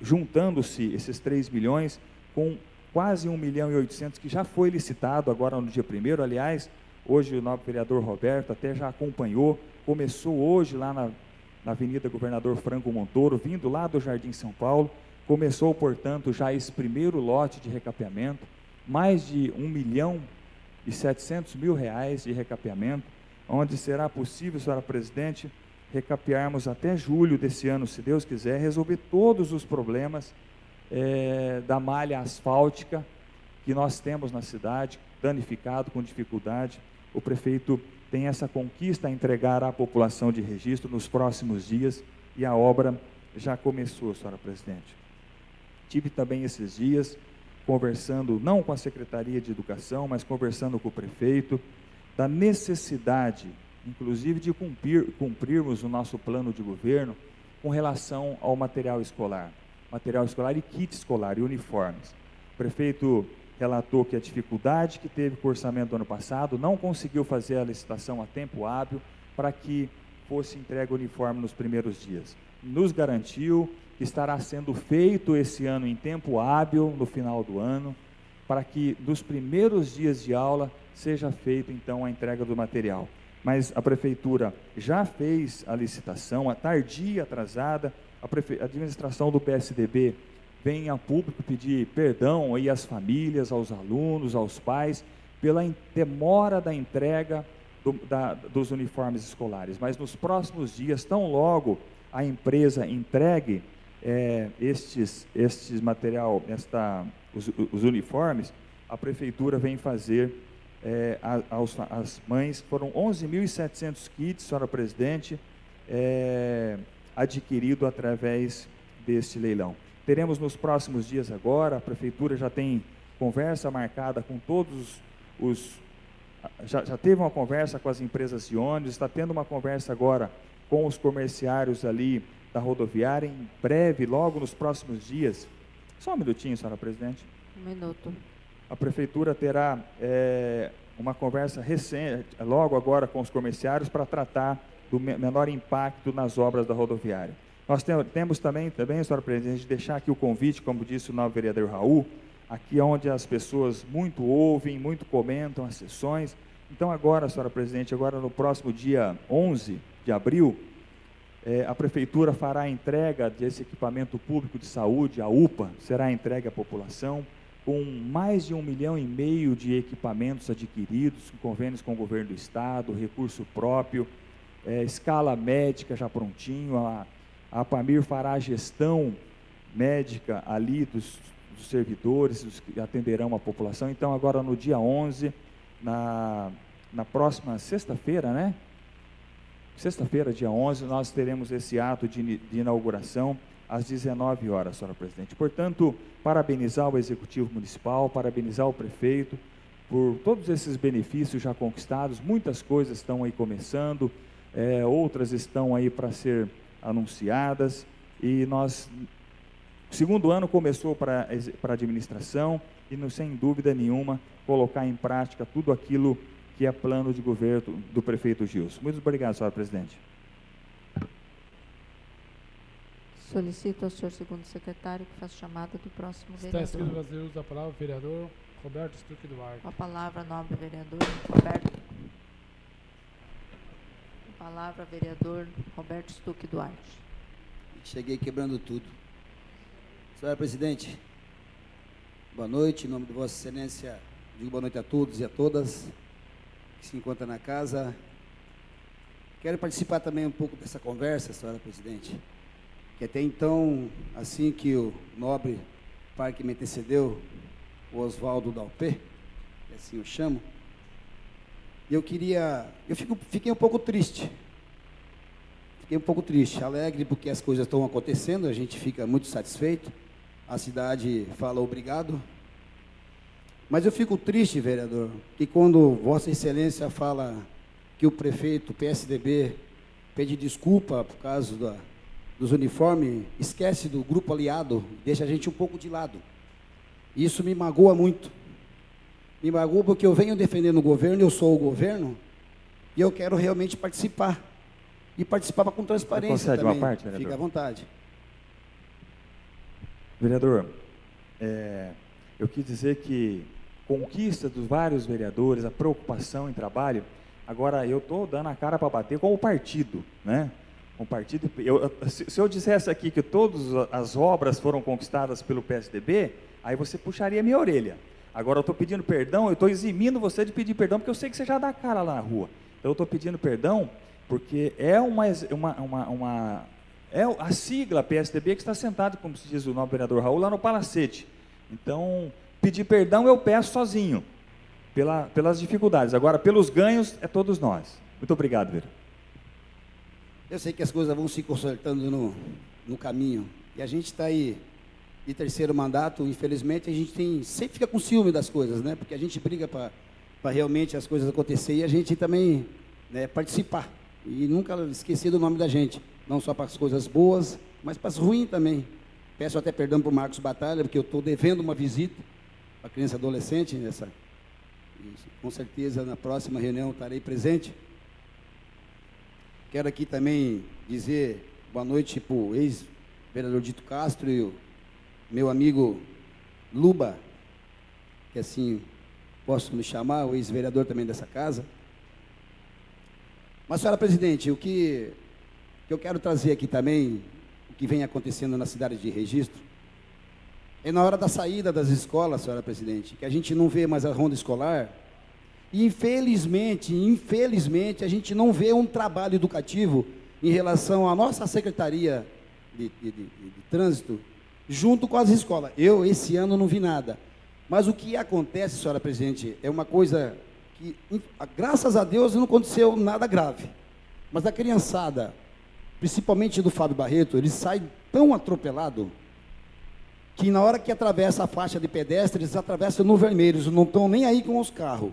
juntando-se esses 3 milhões com quase 1.800.000 que já foi licitado agora no dia 1º. Aliás, hoje o novo vereador Roberto até já acompanhou, começou hoje lá na Avenida Governador Franco Montoro, vindo lá do Jardim São Paulo, começou, portanto, já esse primeiro lote de recapeamento, mais de R$1.700.000 de recapeamento, onde será possível, senhora presidente, recapearmos até julho desse ano, se Deus quiser, resolver todos os problemas da malha asfáltica que nós temos na cidade, danificado, com dificuldade. O prefeito tem essa conquista a entregar à população de registro nos próximos dias, e a obra já começou, senhora presidente. Tive também esses dias conversando, não com a Secretaria de Educação, mas conversando com o prefeito, da necessidade, inclusive, de cumprirmos o nosso plano de governo com relação ao material escolar e kit escolar e uniformes. O prefeito relatou que a dificuldade que teve com o orçamento do ano passado, não conseguiu fazer a licitação a tempo hábil para que fosse entregue o uniforme nos primeiros dias. Nos garantiu que estará sendo feito esse ano em tempo hábil, no final do ano, para que nos primeiros dias de aula seja feita então a entrega do material. Mas a Prefeitura já fez a licitação, a tardia, atrasada. A administração do PSDB vem a público pedir perdão aí às famílias, aos alunos, aos pais, pela demora da entrega dos uniformes escolares. Mas nos próximos dias, tão logo a empresa entregue estes material, os uniformes, a Prefeitura vem fazer às mães. Foram 11.700 kits, senhora presidente, adquirido através deste leilão. Teremos nos próximos dias agora, a Prefeitura já tem conversa marcada com todos já teve uma conversa com as empresas de ônibus, está tendo uma conversa agora com os comerciários ali da rodoviária. Em breve, logo nos próximos dias, só um minutinho, senhora presidente. Um minuto. A Prefeitura terá uma conversa recente, logo agora, com os comerciários, para tratar do menor impacto nas obras da rodoviária. Nós temos também, senhora presidente, de deixar aqui o convite, como disse o novo vereador Raul, aqui onde as pessoas muito ouvem, muito comentam as sessões. Então agora, senhora presidente, agora no próximo dia 11 de abril, a Prefeitura fará a entrega desse equipamento público de saúde, a UPA, será entregue à população, com mais de 1,5 milhão de equipamentos adquiridos, com convênios com o governo do estado, recurso próprio, escala médica já prontinho. A APAMIR fará a gestão médica ali dos servidores, dos que atenderão a população. Então, agora no dia 11, na próxima sexta-feira, né? Sexta-feira, dia 11, nós teremos esse ato de inauguração às 19 horas, senhora presidente. Portanto, parabenizar o Executivo Municipal, parabenizar o prefeito por todos esses benefícios já conquistados. Muitas coisas estão aí começando, outras estão aí para ser anunciadas, e nós, o segundo ano começou para a administração, e sem dúvida nenhuma, colocar em prática tudo aquilo que é plano de governo do prefeito Gilson. Muito obrigado, senhora presidente. Solicito ao senhor segundo secretário que faça chamada do próximo Está inscrito vereador. brasileiro da palavra, vereador Roberto Stuck Duarte. Com a palavra, nobre vereador Roberto. Com a palavra, vereador Roberto Stuck Duarte. Cheguei quebrando tudo. Senhora presidente, boa noite. Em nome de Vossa Excelência, digo boa noite a todos e a todas que se encontram na casa. Quero participar também um pouco dessa conversa, senhora presidente, que até então, assim que o nobre pai que me antecedeu, o Oswaldo Dalpé, que assim eu chamo, fiquei um pouco triste. Fiquei um pouco triste, alegre porque as coisas estão acontecendo, a gente fica muito satisfeito, a cidade fala obrigado, mas eu fico triste, vereador, que quando Vossa Excelência fala que o prefeito, PSDB, pede desculpa por causa dos uniformes, esquece do grupo aliado, deixa a gente um pouco de lado. Isso me magoa muito. Me magoa porque eu venho defendendo o governo, eu sou o governo, e eu quero realmente participar. E participar com transparência Você concede também. uma parte, vereador? Fica à vontade. Vereador, eu quis dizer que conquista dos vários vereadores, a preocupação em trabalho, agora eu estou dando a cara para bater com o partido, né? O partido, se eu dissesse aqui que todas as obras foram conquistadas pelo PSDB, aí você puxaria a minha orelha. Agora eu estou pedindo perdão, eu estou eximindo você de pedir perdão, porque eu sei que você já dá a cara lá na rua. Então eu estou pedindo perdão, porque é a sigla PSDB que está sentado, como se diz o nobre vereador Raul, lá no palacete. Então, pedir perdão eu peço sozinho, pelas dificuldades. Agora, pelos ganhos, é todos nós. Muito obrigado, vereador. Eu sei que as coisas vão se consertando no caminho. E a gente está aí de terceiro mandato, infelizmente, a gente sempre fica com ciúme das coisas, né? Porque a gente briga para realmente as coisas acontecerem e a gente também, né, participar. E nunca esquecer do nome da gente. Não só para as coisas boas, mas para as ruins também. Peço até perdão para o Marcos Batalha, porque eu estou devendo uma visita para criança e adolescente nessa. E, com certeza, na próxima reunião estarei presente. Quero aqui também dizer boa noite para o ex-vereador Dito Castro e o meu amigo Luba, que assim posso me chamar, o ex-vereador também dessa casa. Mas, senhora presidente, o que eu quero trazer aqui também, o que vem acontecendo na cidade de Registro, é na hora da saída das escolas, senhora presidente, que a gente não vê mais a ronda escolar, e infelizmente, a gente não vê um trabalho educativo em relação à nossa Secretaria de Trânsito, junto com as escolas. Eu, esse ano, não vi nada. Mas o que acontece, senhora presidente, é uma coisa que, graças a Deus, não aconteceu nada grave. Mas a criançada, principalmente do Fábio Barreto, ele sai tão atropelado que na hora que atravessa a faixa de pedestres, eles atravessam no vermelho, eles não estão nem aí com os carros.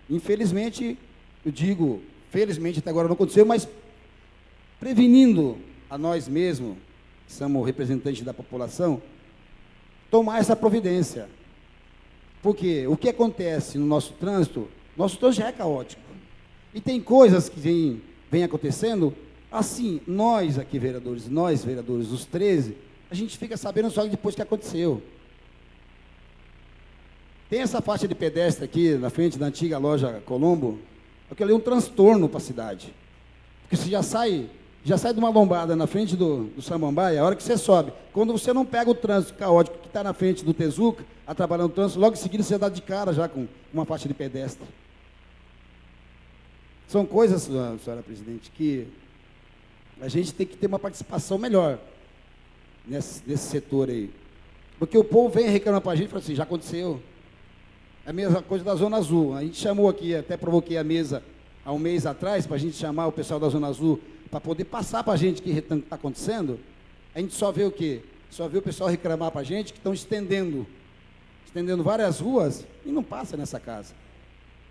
Infelizmente, eu digo, felizmente até agora não aconteceu, mas prevenindo a nós mesmos, que somos representantes da população, tomar essa providência. Porque o que acontece no nosso trânsito já é caótico. E tem coisas que vem acontecendo, assim, nós aqui, vereadores, os 13, a gente fica sabendo só depois que aconteceu. Tem essa faixa de pedestre aqui, na frente da antiga loja Colombo, aquilo ali é um transtorno para a cidade. Porque você já sai de uma lombada na frente do Samambaia, a hora que você sobe, quando você não pega o trânsito caótico que está na frente do Tezuca, atrapalhando o trânsito, logo em seguida você dá de cara já com uma faixa de pedestre. São coisas, senhora presidente, que a gente tem que ter uma participação melhor nesse setor aí. Porque o povo vem reclamando para a gente e fala assim, já aconteceu. É a mesma coisa da Zona Azul. A gente chamou aqui, até provoquei a mesa há um mês atrás, para a gente chamar o pessoal da Zona Azul, para poder passar para a gente o que está acontecendo. A gente só vê o quê? Só vê o pessoal reclamar para a gente que estão estendendo várias ruas e não passa nessa casa.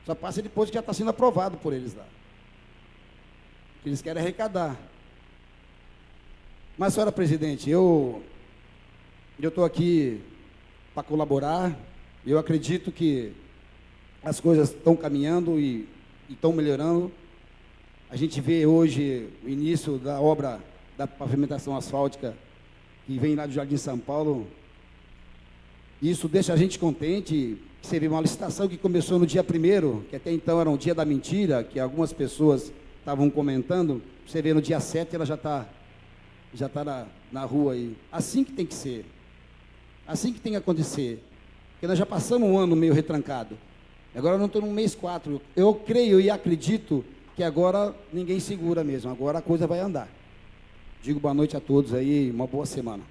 Só passa depois que já está sendo aprovado por eles lá. Que eles querem arrecadar. Mas, senhora presidente, eu estou aqui para colaborar. Eu acredito que as coisas estão caminhando e estão melhorando. A gente vê hoje o início da obra da pavimentação asfáltica que vem lá do Jardim São Paulo. E isso deixa a gente contente. Você vê uma licitação que começou no dia 1º, que até então era um dia da mentira, que algumas pessoas estavam comentando. Você vê no dia 7, ela já está na rua aí. Assim que tem que ser. Assim que tem que acontecer. Porque nós já passamos um ano meio retrancado. Agora eu não estou no mês 4. Eu creio e acredito que agora ninguém segura mesmo. Agora a coisa vai andar. Digo boa noite a todos aí, uma boa semana.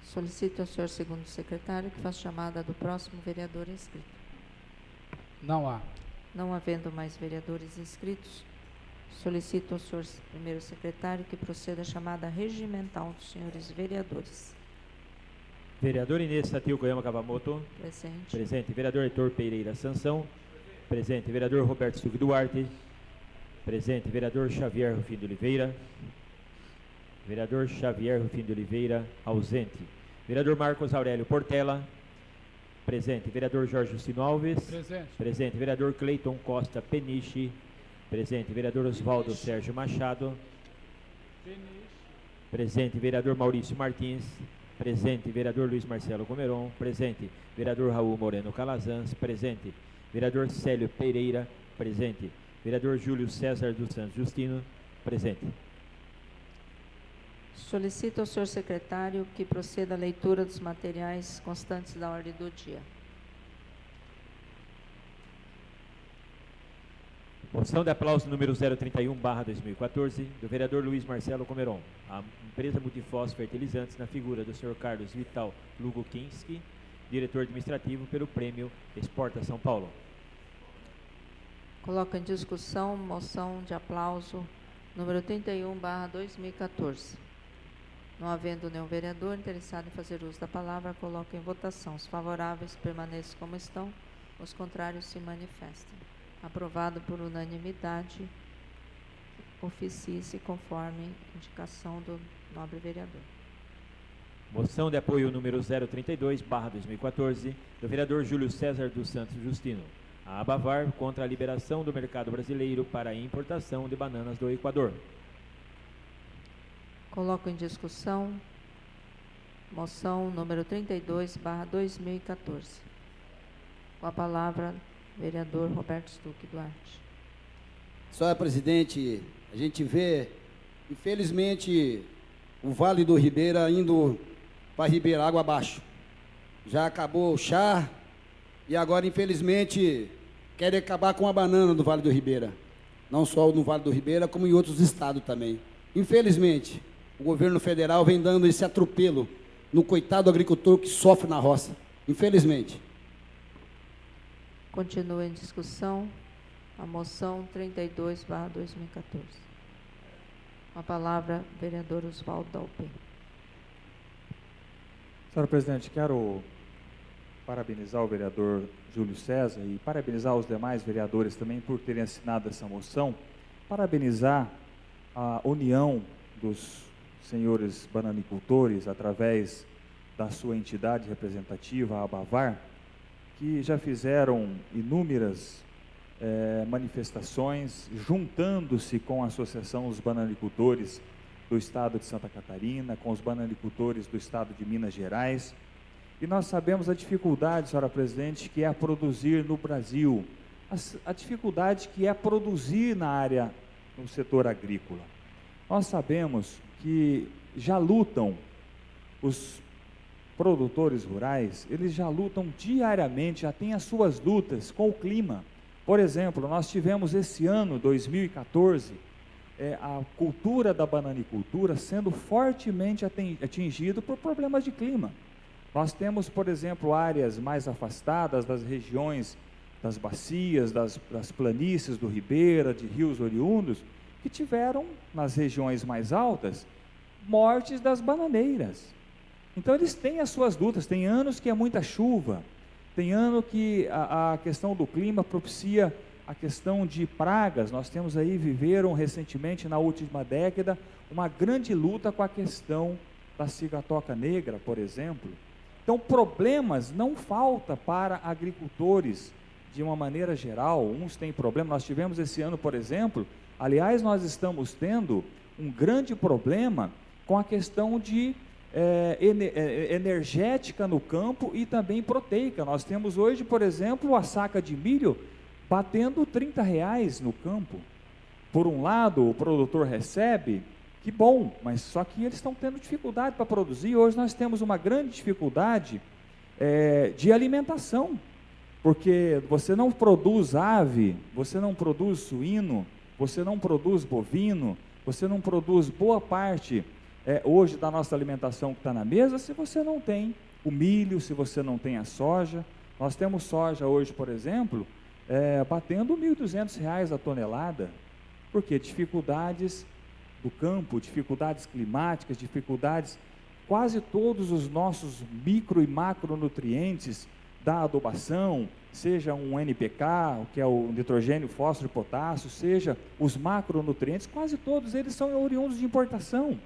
Solicito ao senhor segundo secretário que faça chamada do próximo vereador inscrito. Não há. Não havendo mais vereadores inscritos, solicito ao senhor primeiro secretário que proceda a chamada regimental dos senhores vereadores. Vereador Inês Tatil Koyama Kawamoto. Presente. Presente. Vereador Heitor Pereira Sansão. Presente. Vereador Roberto Stuck Duarte. Presente. Vereador Xavier Rufim de Oliveira. Vereador Xavier Rufim de Oliveira, ausente. Vereador Marcos Aurélio Portela. Presente. Vereador Jorge Justino Alves. Presente. Presente. Vereador Cleiton Costa Peniche. Presente. Vereador Oswaldo Sérgio Machado. Presente. Vereador Maurício Martins. Presente. Vereador Luiz Marcelo Comeron. Presente. Vereador Raul Moreno Calazans. Presente. Vereador Célio Pereira. Presente. Vereador Júlio César dos Santos Justino. Presente. Solicito ao senhor secretário que proceda à leitura dos materiais constantes da ordem do dia. Moção de aplauso número 031/2014, do vereador Luiz Marcelo Comeron. A empresa Multifós Fertilizantes, na figura do senhor Carlos Vital Lugokinski, diretor administrativo, pelo prêmio Exporta São Paulo. Coloco em discussão moção de aplauso número 31/2014. Não havendo nenhum vereador interessado em fazer uso da palavra, coloco em votação. Os favoráveis permaneçam como estão, os contrários se manifestem. Aprovado por unanimidade, oficie-se conforme indicação do nobre vereador. Moção de apoio número 032/2014, do vereador Júlio César dos Santos Justino. A Abavar contra a liberação do mercado brasileiro para a importação de bananas do Equador. Coloco em discussão moção número 32/2014. Com a palavra, vereador Roberto Stuck Duarte. Senhora presidente, a gente vê, infelizmente, o Vale do Ribeira indo para Ribeira água abaixo. Já acabou o chá e agora, infelizmente, querem acabar com a banana do Vale do Ribeira. Não só no Vale do Ribeira, como em outros estados também. Infelizmente, o governo federal vem dando esse atropelo no coitado agricultor que sofre na roça. Infelizmente. Continua em discussão a moção 32/2014. Com a palavra, vereador Oswaldo Dalpe. Senhora presidente, quero parabenizar o vereador Júlio César e parabenizar os demais vereadores também por terem assinado essa moção. Parabenizar a união dos senhores bananicultores através da sua entidade representativa, a Abavar, que já fizeram inúmeras manifestações, juntando-se com a Associação dos Bananicultores do Estado de Santa Catarina, com os bananicultores do Estado de Minas Gerais. E nós sabemos a dificuldade, senhora presidente, que é produzir no Brasil, a dificuldade que é produzir na área, no setor agrícola. Nós sabemos que já lutam, os produtores rurais, eles já lutam diariamente, já têm as suas lutas com o clima. Por exemplo, nós tivemos esse ano, 2014, a cultura da bananicultura sendo fortemente atingido por problemas de clima. Nós temos, por exemplo, áreas mais afastadas das regiões, das bacias, das planícies do Ribeira, de rios oriundos, que tiveram, nas regiões mais altas, mortes das bananeiras. Então, eles têm as suas lutas. Tem anos que é muita chuva, tem ano que a questão do clima propicia a questão de pragas. Nós temos aí, viveram recentemente, na última década, uma grande luta com a questão da cigatoca negra, por exemplo. Então, problemas não faltam para agricultores, de uma maneira geral. Uns têm problema. Nós tivemos esse ano, por exemplo, aliás, nós estamos tendo um grande problema com a questão de energética no campo e também proteica. Nós temos hoje, por exemplo, a saca de milho batendo R$30 no campo. Por um lado, o produtor recebe, que bom, mas só que eles estão tendo dificuldade para produzir. Hoje nós temos uma grande dificuldade de alimentação, porque você não produz ave, você não produz suíno, você não produz bovino, você não produz boa parte hoje da nossa alimentação que está na mesa, se você não tem o milho, se você não tem a soja. Nós temos soja hoje, por exemplo, batendo R$1.200 a tonelada, porque dificuldades do campo, dificuldades climáticas, dificuldades, quase todos os nossos micro e macronutrientes da adubação, seja um NPK, que é o nitrogênio, fósforo e potássio, seja os macronutrientes, quase todos eles são oriundos de importação.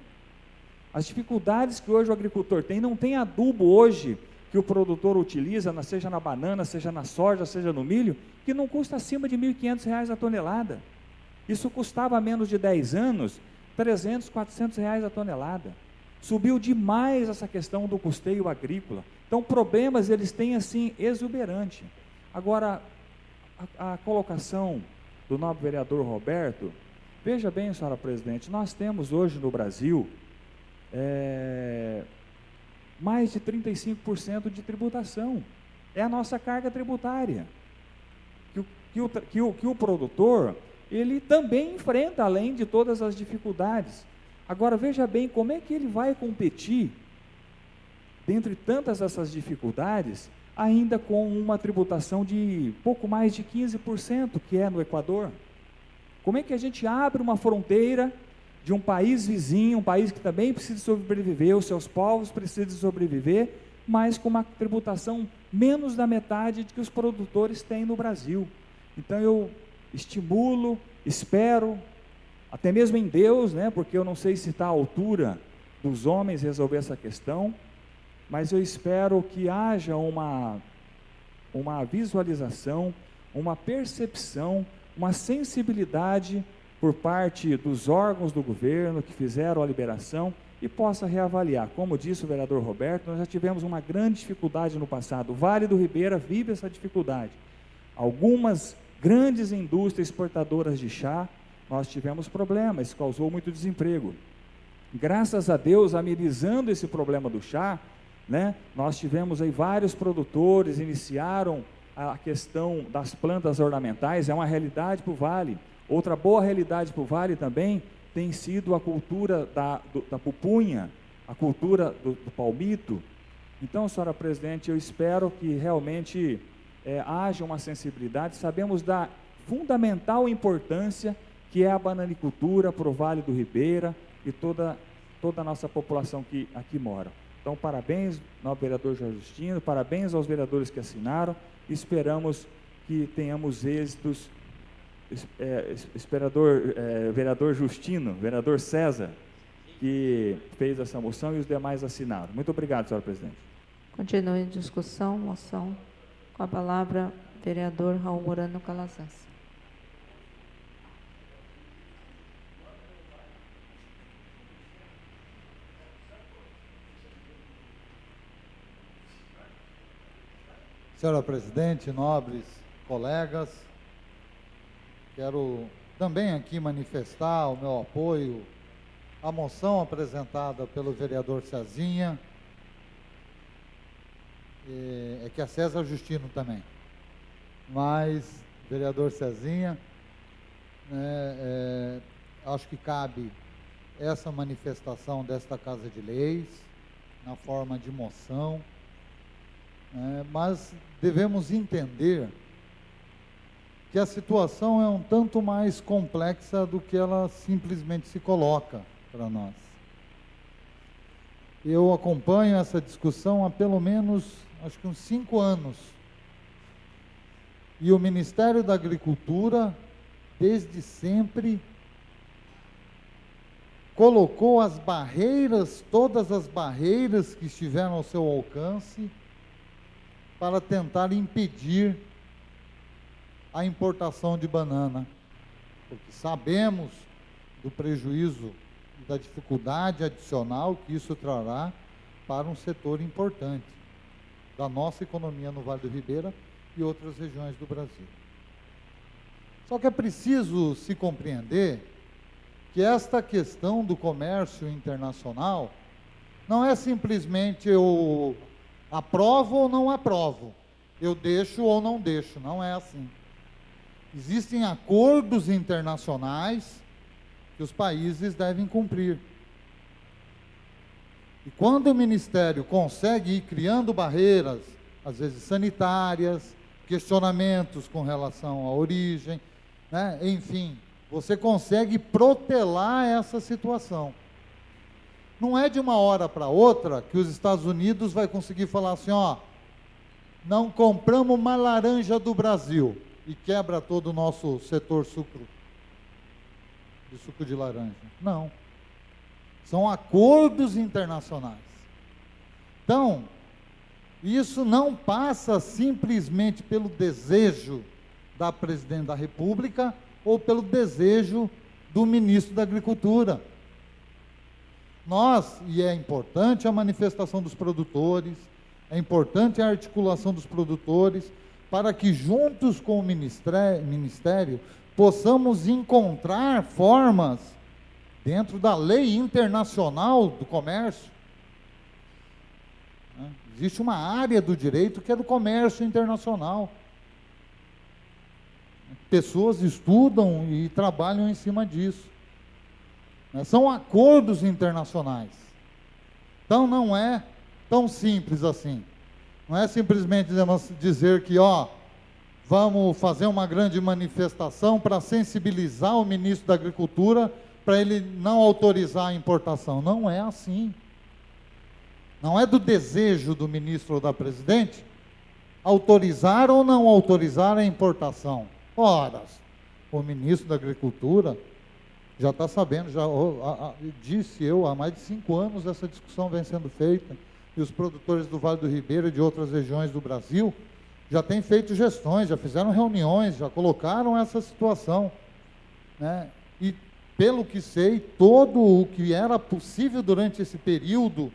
As dificuldades que hoje o agricultor tem, não tem adubo hoje que o produtor utiliza, seja na banana, seja na soja, seja no milho, que não custa acima de R$1.500 a tonelada. Isso custava há menos de 10 anos, R$300, R$400 a tonelada. Subiu demais essa questão do custeio agrícola. Então, problemas eles têm assim exuberante. Agora, a colocação do nobre vereador Roberto, veja bem, senhora presidente, nós temos hoje no Brasil mais de 35% de tributação. É a nossa carga tributária. Que o produtor, ele também enfrenta, além de todas as dificuldades. Agora, veja bem, como é que ele vai competir, dentre tantas essas dificuldades, ainda com uma tributação de pouco mais de 15%, que é no Equador? Como é que a gente abre uma fronteira de um país vizinho, um país que também precisa sobreviver, os seus povos precisam sobreviver, mas com uma tributação menos da metade de que os produtores têm no Brasil? Então eu estimulo, espero, até mesmo em Deus, porque eu não sei se está à altura dos homens resolver essa questão, mas eu espero que haja uma visualização, uma percepção, uma sensibilidade por parte dos órgãos do governo que fizeram a liberação e possa reavaliar. Como disse o vereador Roberto, nós já tivemos uma grande dificuldade no passado. O Vale do Ribeira vive essa dificuldade. Algumas grandes indústrias exportadoras de chá, nós tivemos problemas, isso causou muito desemprego. Graças a Deus, amenizando esse problema do chá, nós tivemos aí vários produtores, iniciaram a questão das plantas ornamentais, é uma realidade para o Vale. Outra boa realidade para o Vale também tem sido a cultura da pupunha, a cultura do palmito. Então, senhora presidente, eu espero que realmente haja uma sensibilidade. Sabemos da fundamental importância que é a bananicultura para o Vale do Ribeira e toda a nossa população que aqui mora. Então, parabéns ao vereador Jorge Justino, parabéns aos vereadores que assinaram, esperamos que tenhamos êxitos. Vereador Justino, vereador César, que fez essa moção, e os demais assinaram. Muito obrigado, senhora presidente. Continue em discussão, moção. Com a palavra, vereador Raul Morano Calazans. Senhora presidente, nobres colegas, quero também aqui manifestar o meu apoio à moção apresentada pelo vereador Cezinha, que é César Justino também, mas vereador Cezinha, acho que cabe essa manifestação desta Casa de Leis, na forma de moção, mas devemos entender que a situação é um tanto mais complexa do que ela simplesmente se coloca para nós. Eu acompanho essa discussão há pelo menos, acho que uns 5 anos. E o Ministério da Agricultura, desde sempre, colocou as barreiras, todas as barreiras que estiveram ao seu alcance, para tentar impedir a importação de banana, porque sabemos do prejuízo, da dificuldade adicional que isso trará para um setor importante da nossa economia no Vale do Ribeira e outras regiões do Brasil. Só que é preciso se compreender que esta questão do comércio internacional não é simplesmente eu aprovo ou não aprovo, eu deixo ou não deixo, não é assim. Existem acordos internacionais que os países devem cumprir. E quando o Ministério consegue ir criando barreiras, às vezes sanitárias, questionamentos com relação à origem, né? Enfim, você consegue protelar essa situação. Não é de uma hora para outra que os Estados Unidos vai conseguir falar assim, ó, não compramos uma laranja do Brasil e quebra todo o nosso setor de suco de laranja. Não. São acordos internacionais. Então, isso não passa simplesmente pelo desejo da Presidente da República ou pelo desejo do Ministro da Agricultura. E é importante a manifestação dos produtores, é importante a articulação dos produtores, para que juntos com o Ministério possamos encontrar formas, dentro da lei internacional do comércio, né? Existe uma área do direito que é do comércio internacional. Pessoas estudam e trabalham em cima disso. São acordos internacionais. Então não é tão simples assim. Não é simplesmente dizer que, vamos fazer uma grande manifestação para sensibilizar o ministro da Agricultura para ele não autorizar a importação. Não é assim. Não é do desejo do ministro ou da presidente autorizar ou não autorizar a importação. Ora, o ministro da Agricultura já está sabendo, disse eu, há mais de 5 anos essa discussão vem sendo feita, e os produtores do Vale do Ribeira e de outras regiões do Brasil já têm feito gestões, já fizeram reuniões, já colocaram essa situação, né? E, pelo que sei, todo o que era possível durante esse período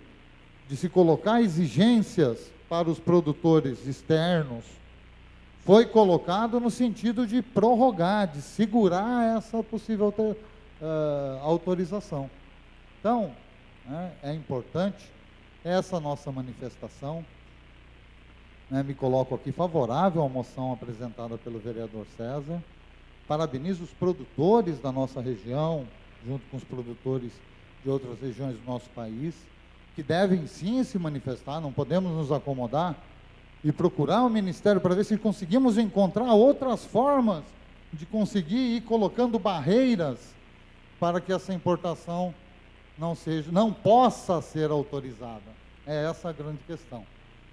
de se colocar exigências para os produtores externos foi colocado no sentido de prorrogar, de segurar essa possível autorização. Então, é importante essa nossa manifestação. Me coloco aqui favorável à moção apresentada pelo vereador César. Parabenizo os produtores da nossa região, junto com os produtores de outras regiões do nosso país, que devem sim se manifestar, não podemos nos acomodar, e procurar o Ministério para ver se conseguimos encontrar outras formas de conseguir ir colocando barreiras para que essa importação não possa ser autorizada. É essa a grande questão.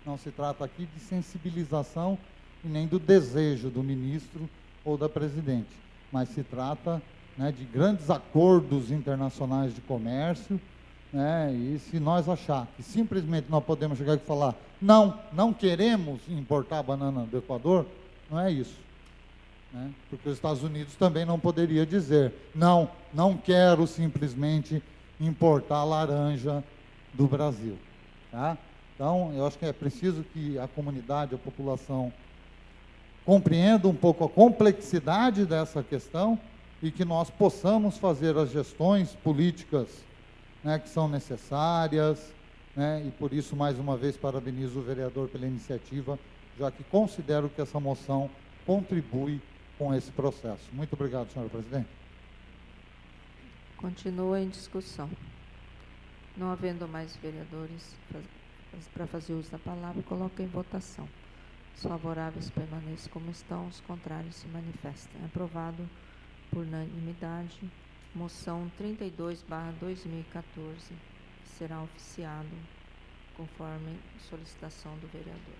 Não se trata aqui de sensibilização e nem do desejo do ministro ou da presidente, mas se trata, de grandes acordos internacionais de comércio, e se nós achar que simplesmente nós podemos chegar e falar não queremos importar banana do Equador, não é isso. Porque os Estados Unidos também não poderia dizer não quero simplesmente importar laranja do Brasil. Tá? Então, eu acho que é preciso que a comunidade, a população, compreenda um pouco a complexidade dessa questão e que nós possamos fazer as gestões políticas, que são necessárias, e por isso, mais uma vez, parabenizo o vereador pela iniciativa, já que considero que essa moção contribui com esse processo. Muito obrigado, senhora presidente. Continua em discussão. Não havendo mais vereadores para fazer uso da palavra, coloco em votação. Os favoráveis permaneçam como estão, os contrários se manifestem. Aprovado por unanimidade, moção 32/2014, será oficiado conforme solicitação do vereador.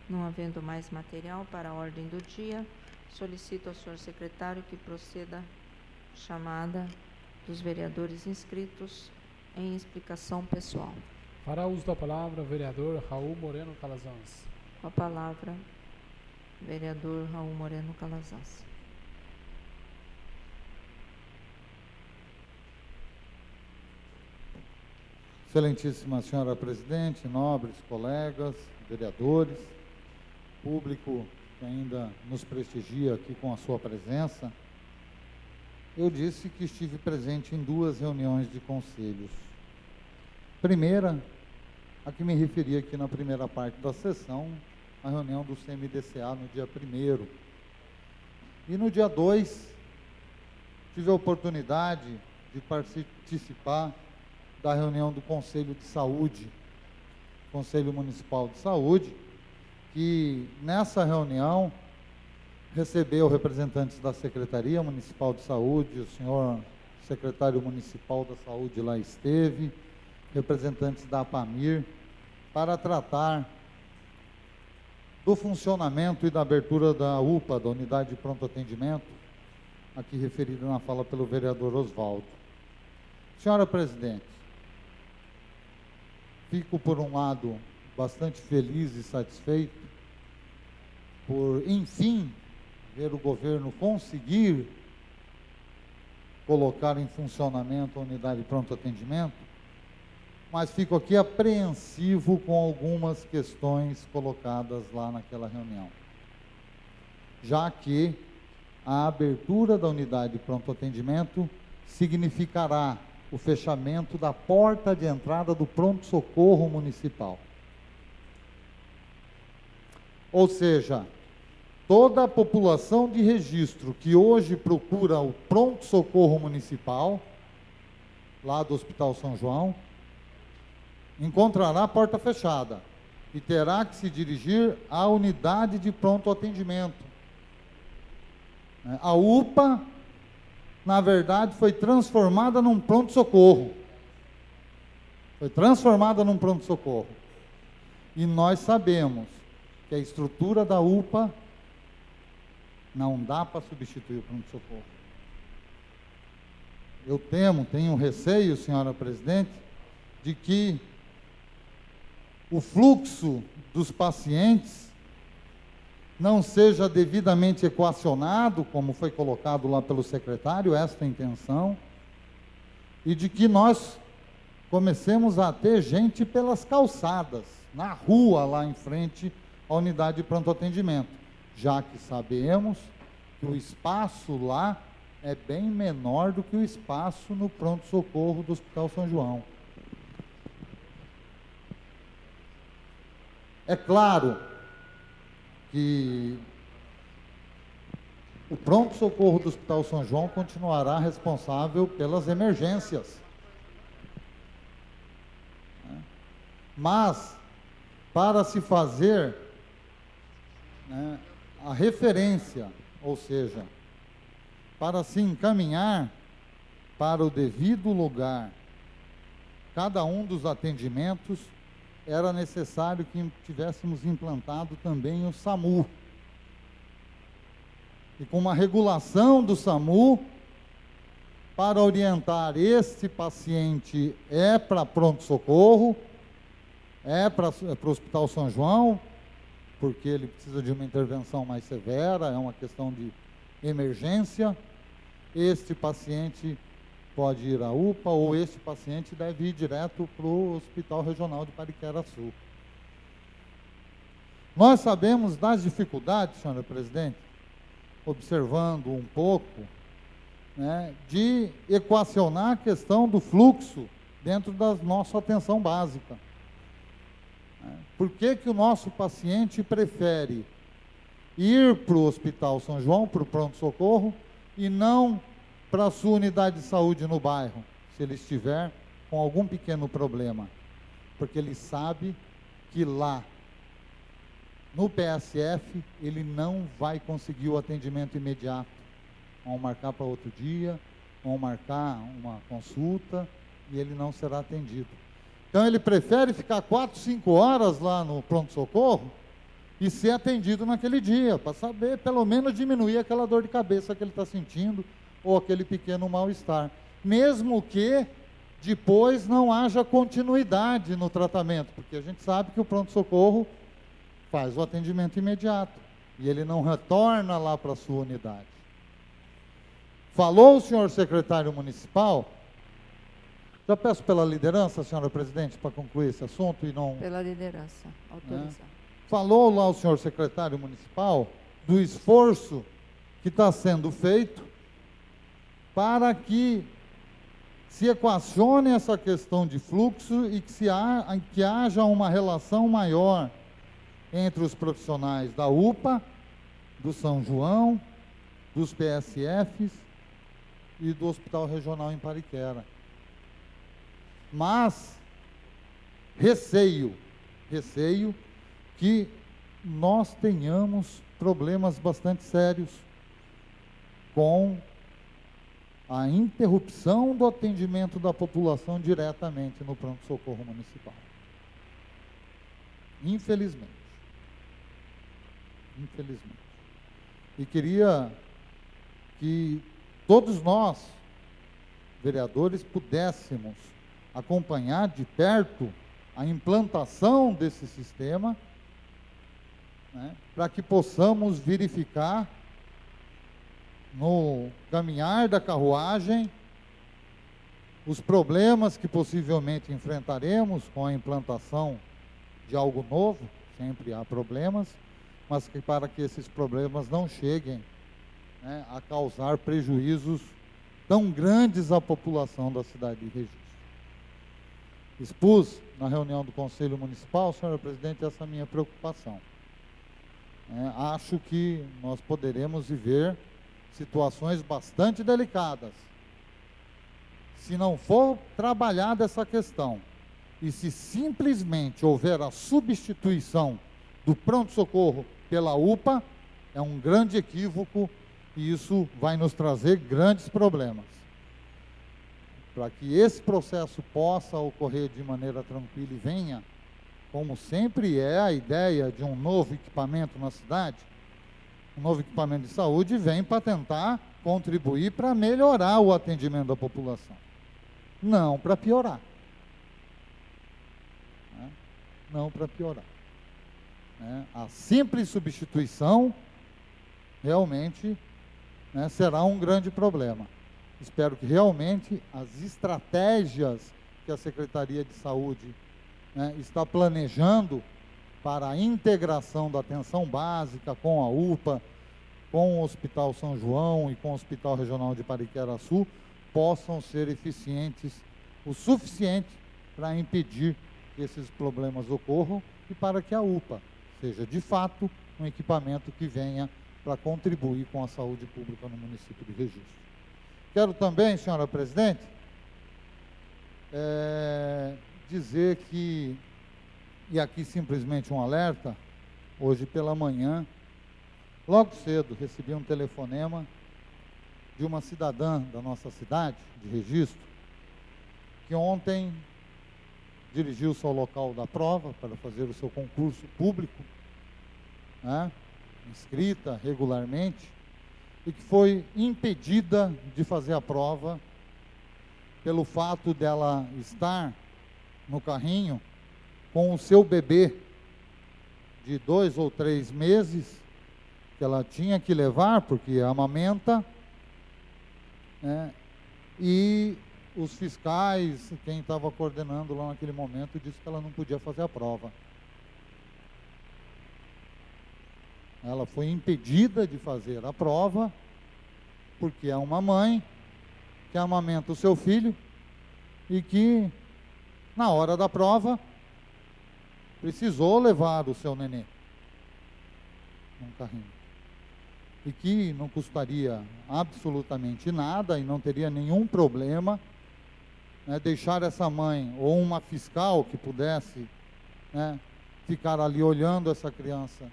Não havendo mais material para a ordem do dia, solicito ao senhor secretário que proceda a chamada dos vereadores inscritos em explicação pessoal. Fará uso da palavra o vereador Raul Moreno Calazans. Com a palavra, vereador Raul Moreno Calazans. Excelentíssima senhora presidente, nobres colegas, vereadores, público que ainda nos prestigia aqui com a sua presença, eu disse que estive presente em 2 reuniões de conselhos. Primeira, a que me referi aqui na primeira parte da sessão, a reunião do CMDCA no dia 1º. E no dia 2, tive a oportunidade de participar da reunião do Conselho de Saúde, Conselho Municipal de Saúde, que nessa reunião recebeu representantes da Secretaria Municipal de Saúde, o senhor secretário municipal da Saúde lá esteve, representantes da APAMIR, para tratar do funcionamento e da abertura da UPA, da Unidade de Pronto Atendimento, aqui referida na fala pelo vereador Oswaldo. Senhora presidente, fico, por um lado, bastante feliz e satisfeito por, enfim, ver o governo conseguir colocar em funcionamento a unidade de pronto atendimento, mas fico aqui apreensivo com algumas questões colocadas lá naquela reunião, já que a abertura da unidade de pronto atendimento significará o fechamento da porta de entrada do pronto-socorro municipal. Ou seja, toda a população de Registro que hoje procura o pronto-socorro municipal, lá do Hospital São João, encontrará a porta fechada e terá que se dirigir à unidade de pronto atendimento. A UPA, na verdade, foi transformada num pronto-socorro. Foi transformada num pronto-socorro. E nós sabemos que a estrutura da UPA não dá para substituir o pronto-socorro. Eu tenho receio, senhora presidente, de que o fluxo dos pacientes não seja devidamente equacionado, como foi colocado lá pelo secretário, esta intenção, e de que nós comecemos a ter gente pelas calçadas, na rua lá em frente à unidade de pronto atendimento, já que sabemos que o espaço lá é bem menor do que o espaço no pronto-socorro do Hospital São João. É claro que o pronto-socorro do Hospital São João continuará responsável pelas emergências. Mas, para se fazer a referência, ou seja, para se encaminhar para o devido lugar, cada um dos atendimentos, era necessário que tivéssemos implantado também o SAMU. E com uma regulação do SAMU, para orientar este paciente é para pronto-socorro, é para o Hospital São João, porque ele precisa de uma intervenção mais severa, é uma questão de emergência. Este paciente pode ir à UPA, ou este paciente deve ir direto para o Hospital Regional de Pariquera-Sul. Nós sabemos das dificuldades, senhora presidente, observando um pouco, de equacionar a questão do fluxo dentro da nossa atenção básica. Por que que o nosso paciente prefere ir para o Hospital São João, para o pronto-socorro, e não para a sua unidade de saúde no bairro, se ele estiver com algum pequeno problema? Porque ele sabe que lá, no PSF, ele não vai conseguir o atendimento imediato. Vão marcar para outro dia, vão marcar uma consulta, e ele não será atendido. Então ele prefere ficar 4, 5 horas lá no pronto-socorro e ser atendido naquele dia, para saber, pelo menos, diminuir aquela dor de cabeça que ele está sentindo, ou aquele pequeno mal-estar. Mesmo que depois não haja continuidade no tratamento, porque a gente sabe que o pronto-socorro faz o atendimento imediato, e ele não retorna lá para a sua unidade. Falou o senhor secretário municipal Já peço pela liderança, senhora presidente, para concluir esse assunto e não... Pela liderança, autorizar. Falou lá o senhor secretário municipal do esforço que está sendo feito para que se equacione essa questão de fluxo e que haja uma relação maior entre os profissionais da UPA, do São João, dos PSFs e do Hospital Regional em Pariquera. Mas receio que nós tenhamos problemas bastante sérios com a interrupção do atendimento da população diretamente no pronto-socorro municipal. Infelizmente. E queria que todos nós, vereadores, pudéssemos acompanhar de perto a implantação desse sistema, né, para que possamos verificar no caminhar da carruagem os problemas que possivelmente enfrentaremos com a implantação de algo novo, sempre há problemas, mas que para que esses problemas não cheguem, né, a causar prejuízos tão grandes à população da cidade de Registro. Expus na reunião do Conselho Municipal, senhora presidente, essa minha preocupação. Acho que nós poderemos viver situações bastante delicadas se não for trabalhada essa questão e se simplesmente houver a substituição do pronto-socorro pela UPA, é um grande equívoco e isso vai nos trazer grandes problemas. Para que esse processo possa ocorrer de maneira tranquila e venha, como sempre é a ideia de um novo equipamento na cidade, um novo equipamento de saúde vem para tentar contribuir para melhorar o atendimento da população, não para piorar. Não para piorar. A simples substituição realmente, será um grande problema. Espero que realmente as estratégias que a Secretaria de Saúde está planejando para a integração da atenção básica com a UPA, com o Hospital São João e com o Hospital Regional de Pariquera Sul, possam ser eficientes o suficiente para impedir que esses problemas ocorram e para que a UPA seja, de fato, um equipamento que venha para contribuir com a saúde pública no município de Registro. Quero também, senhora presidente, dizer que, e aqui simplesmente um alerta, hoje pela manhã, logo cedo, recebi um telefonema de uma cidadã da nossa cidade, de Registro, que ontem dirigiu-se ao local da prova para fazer o seu concurso público, inscrita regularmente, e que foi impedida de fazer a prova pelo fato dela estar no carrinho com o seu bebê de 2 ou 3 meses, que ela tinha que levar, porque amamenta, e os fiscais, quem estava coordenando lá naquele momento, disse que ela não podia fazer a prova. Ela foi impedida de fazer a prova, porque é uma mãe que amamenta o seu filho e que, na hora da prova, precisou levar o seu nenê num carrinho. E que não custaria absolutamente nada e não teria nenhum problema deixar essa mãe ou uma fiscal que pudesse ficar ali olhando essa criança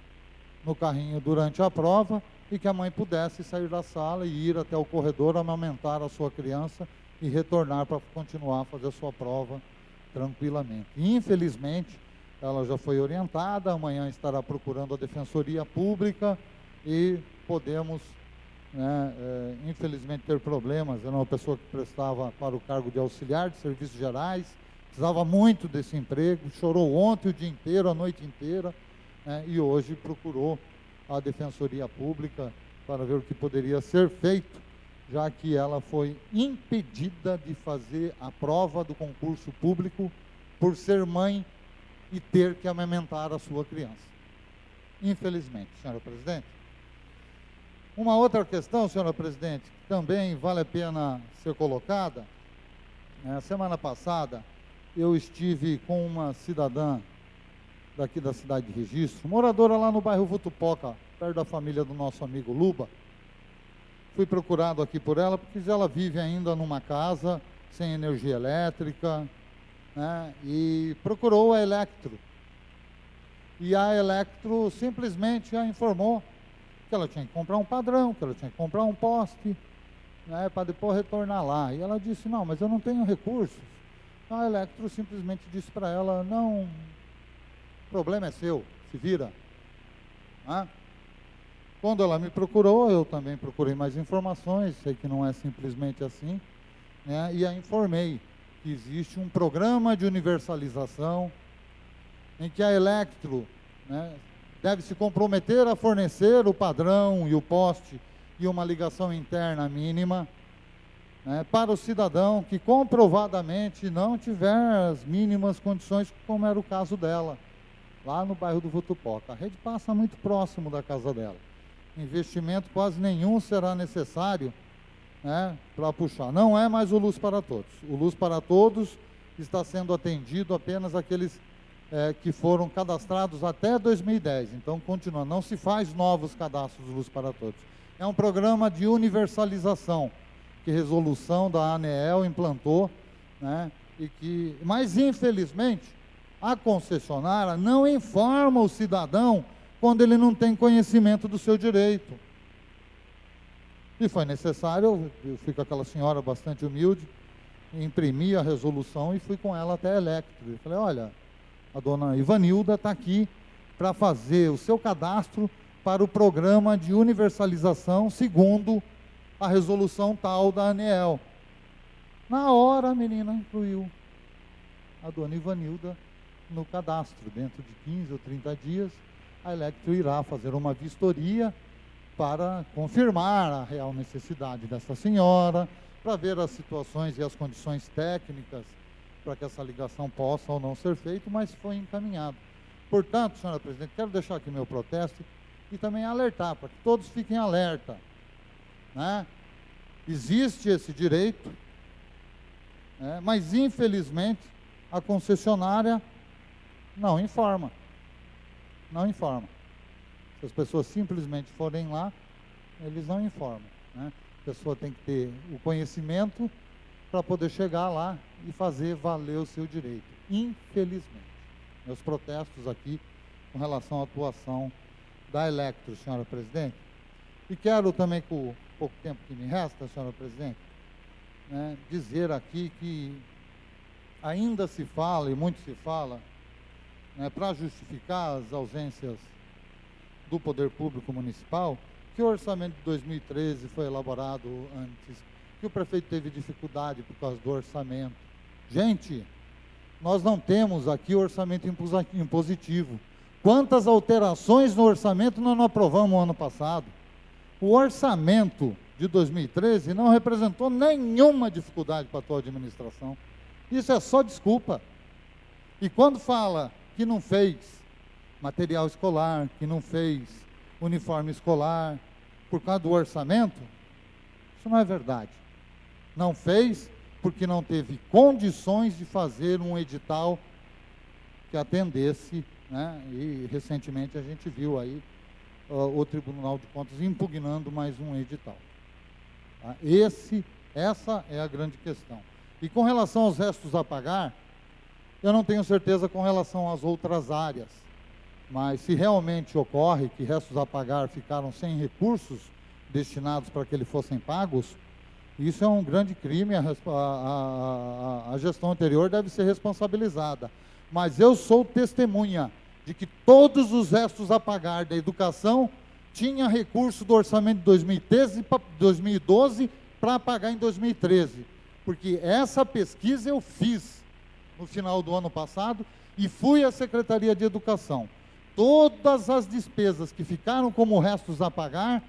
no carrinho durante a prova e que a mãe pudesse sair da sala e ir até o corredor, amamentar a sua criança e retornar para continuar a fazer a sua prova tranquilamente. Infelizmente, ela já foi orientada, amanhã estará procurando a Defensoria Pública e podemos, infelizmente, ter problemas. Era uma pessoa que prestava para o cargo de auxiliar de serviços gerais, precisava muito desse emprego, chorou ontem o dia inteiro, a noite inteira, e hoje procurou a Defensoria Pública para ver o que poderia ser feito já que ela foi impedida de fazer a prova do concurso público por ser mãe e ter que amamentar a sua criança. Infelizmente, senhora presidente. Uma outra questão, senhora presidente, que também vale a pena ser colocada. Semana passada, eu estive com uma cidadã daqui da cidade de Registro, moradora lá no bairro Vutupoca, perto da família do nosso amigo Luba. Fui procurado aqui por ela, porque ela vive ainda numa casa sem energia elétrica, né, e procurou a Electro. E a Electro simplesmente a informou que ela tinha que comprar um padrão, que ela tinha que comprar um poste, né, para depois retornar lá. E ela disse, não, mas eu não tenho recursos. Então a Electro simplesmente disse para ela, não, o problema é seu, se vira. Né? Quando ela me procurou, eu também procurei mais informações, sei que não é simplesmente assim, né, e a informei que existe um programa de universalização em que a Electro, né, deve se comprometer a fornecer o padrão e o poste e uma ligação interna mínima, né, para o cidadão que comprovadamente não tiver as mínimas condições, como era o caso dela, lá no bairro do Vutupoca. A rede passa muito próximo da casa dela. Investimento quase nenhum será necessário, né, para puxar. Não é mais o Luz para Todos. O Luz para Todos está sendo atendido apenas aqueles que foram cadastrados até 2010. Então, continua. Não se faz novos cadastros do Luz para Todos. É um programa de universalização que resolução da ANEEL implantou, né, mas, infelizmente, a concessionária não informa o cidadão quando ele não tem conhecimento do seu direito. E foi necessário, eu fui com aquela senhora bastante humilde, imprimi a resolução e fui com ela até a Electro. Eu falei, olha, a dona Ivanilda está aqui para fazer o seu cadastro para o programa de universalização segundo a resolução tal da ANEEL. Na hora, a menina incluiu a dona Ivanilda no cadastro. Dentro de 15 ou 30 dias, a Electro irá fazer uma vistoria para confirmar a real necessidade dessa senhora, para ver as situações e as condições técnicas para que essa ligação possa ou não ser feita, mas foi encaminhado. Portanto, senhora presidente, quero deixar aqui meu protesto e também alertar, para que todos fiquem alerta, né? Existe esse direito, né, mas infelizmente a concessionária não informa. Não informa. Se as pessoas simplesmente forem lá, eles não informam, né? A pessoa tem que ter o conhecimento para poder chegar lá e fazer valer o seu direito. Infelizmente. Meus protestos aqui com relação à atuação da Electro, senhora presidente. E quero também, com o pouco tempo que me resta, senhora presidente, né, dizer aqui que ainda se fala, e muito se fala, né, para justificar as ausências do poder público municipal, que o orçamento de 2013 foi elaborado antes, que o prefeito teve dificuldade por causa do orçamento. Gente, nós não temos aqui orçamento impositivo. Quantas alterações no orçamento nós não aprovamos ano passado? O orçamento de 2013 não representou nenhuma dificuldade para a atual administração. Isso é só desculpa. E quando fala que não fez material escolar, que não fez uniforme escolar, por causa do orçamento, isso não é verdade. Não fez porque não teve condições de fazer um edital que atendesse, né? E recentemente a gente viu aí o Tribunal de Contas impugnando mais um edital. Tá? Essa é a grande questão. E com relação aos restos a pagar, eu não tenho certeza com relação às outras áreas, mas se realmente ocorre que restos a pagar ficaram sem recursos destinados para que eles fossem pagos, isso é um grande crime, a gestão anterior deve ser responsabilizada. Mas eu sou testemunha de que todos os restos a pagar da educação tinha recurso do orçamento de 2012 para pagar em 2013. Porque essa pesquisa eu fiz no final do ano passado e fui à Secretaria de Educação. Todas as despesas que ficaram como restos a pagar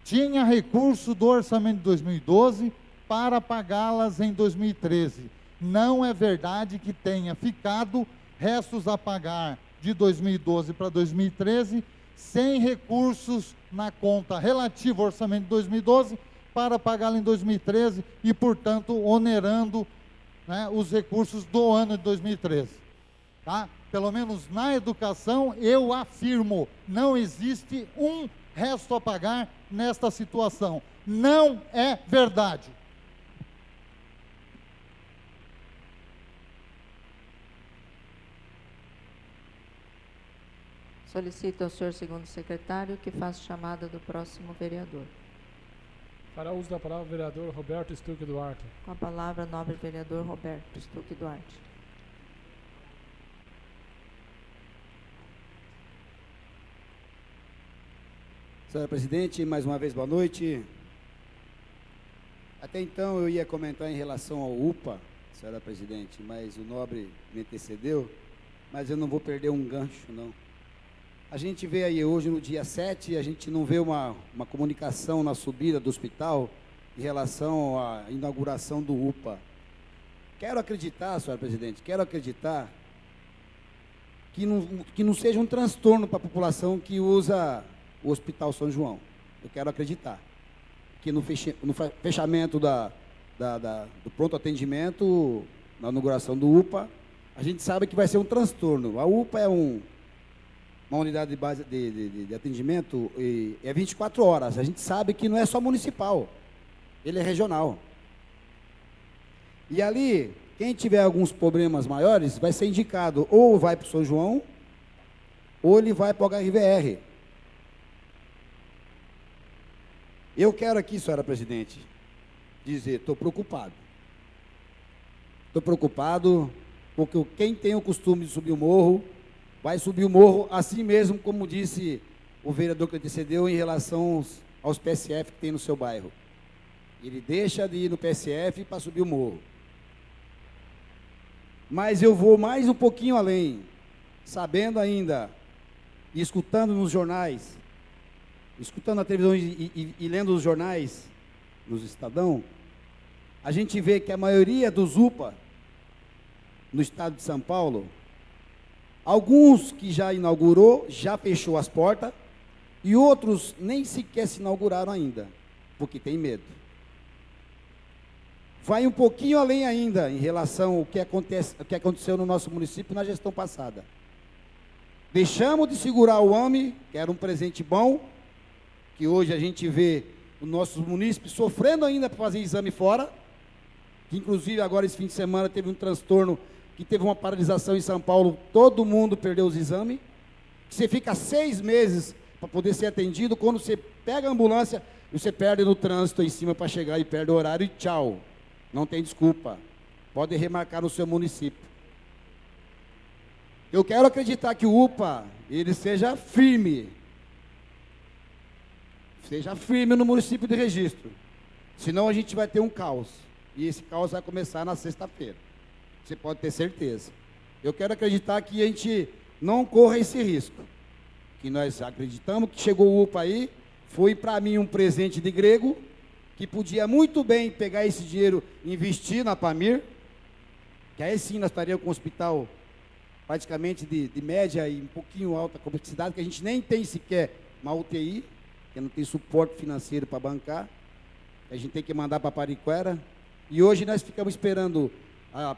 tinha recurso do orçamento de 2012 para pagá-las em 2013. Não é verdade que tenha ficado restos a pagar de 2012 para 2013 sem recursos na conta relativa ao orçamento de 2012 para pagá-la em 2013 e, portanto, onerando, né, os recursos do ano de 2013. Tá? Pelo menos na educação, eu afirmo, não existe um resto a pagar nesta situação. Não é verdade. Solicito ao senhor segundo secretário que faça chamada do próximo vereador. Para uso da palavra, o vereador Roberto Stuck Duarte. Com a palavra, nobre vereador Roberto Stuck Duarte. Senhora presidente, mais uma vez boa noite. Até então eu ia comentar em relação ao UPA, senhora presidente, mas o nobre me antecedeu, mas eu não vou perder um gancho, não. A gente vê aí hoje, no dia 7, a gente não vê uma comunicação na subida do hospital em relação à inauguração do UPA. Quero acreditar, senhora presidente, que não seja um transtorno para a população que usa o Hospital São João. Eu quero acreditar que no fechamento do pronto atendimento, na inauguração do UPA, a gente sabe que vai ser um transtorno. A UPA é uma unidade de base de atendimento e é 24 horas. A gente sabe que não é só municipal, ele é regional. E ali, quem tiver alguns problemas maiores, vai ser indicado ou vai para o São João, ou ele vai para o HRVR. Eu quero aqui, senhora presidente, dizer, estou preocupado. Estou preocupado porque quem tem o costume de subir o morro, vai subir o morro assim mesmo, como disse o vereador que antecedeu em relação aos PSF que tem no seu bairro. Ele deixa de ir no PSF para subir o morro. Mas eu vou mais um pouquinho além, sabendo ainda, e escutando nos jornais, escutando na televisão e lendo os jornais, nos Estadão, a gente vê que a maioria dos UPA, no estado de São Paulo, alguns que já inaugurou, já fechou as portas, e outros nem sequer se inauguraram ainda, porque tem medo. Vai um pouquinho além ainda, em relação ao que aconteceu no nosso município na gestão passada. Deixamos de segurar o AME, que era um presente bom, que hoje a gente vê os nossos munícipes sofrendo ainda para fazer exame fora, que inclusive agora esse fim de semana teve um transtorno, que teve uma paralisação em São Paulo, todo mundo perdeu os exames, você fica 6 meses para poder ser atendido, quando você pega a ambulância, você perde no trânsito em cima para chegar e perde o horário e tchau, não tem desculpa, pode remarcar no seu município. Eu quero acreditar que o UPA, ele seja firme no município de Registro, senão a gente vai ter um caos, e esse caos vai começar na sexta-feira, você pode ter certeza. Eu quero acreditar que a gente não corra esse risco, que nós acreditamos que chegou o UPA aí, foi para mim um presente de grego, que podia muito bem pegar esse dinheiro e investir na Pamir, que aí sim nós estaríamos com um hospital praticamente de média e um pouquinho alta complexidade, que a gente nem tem sequer uma UTI, que não tem suporte financeiro para bancar, a gente tem que mandar para Pariquera, e hoje nós ficamos esperando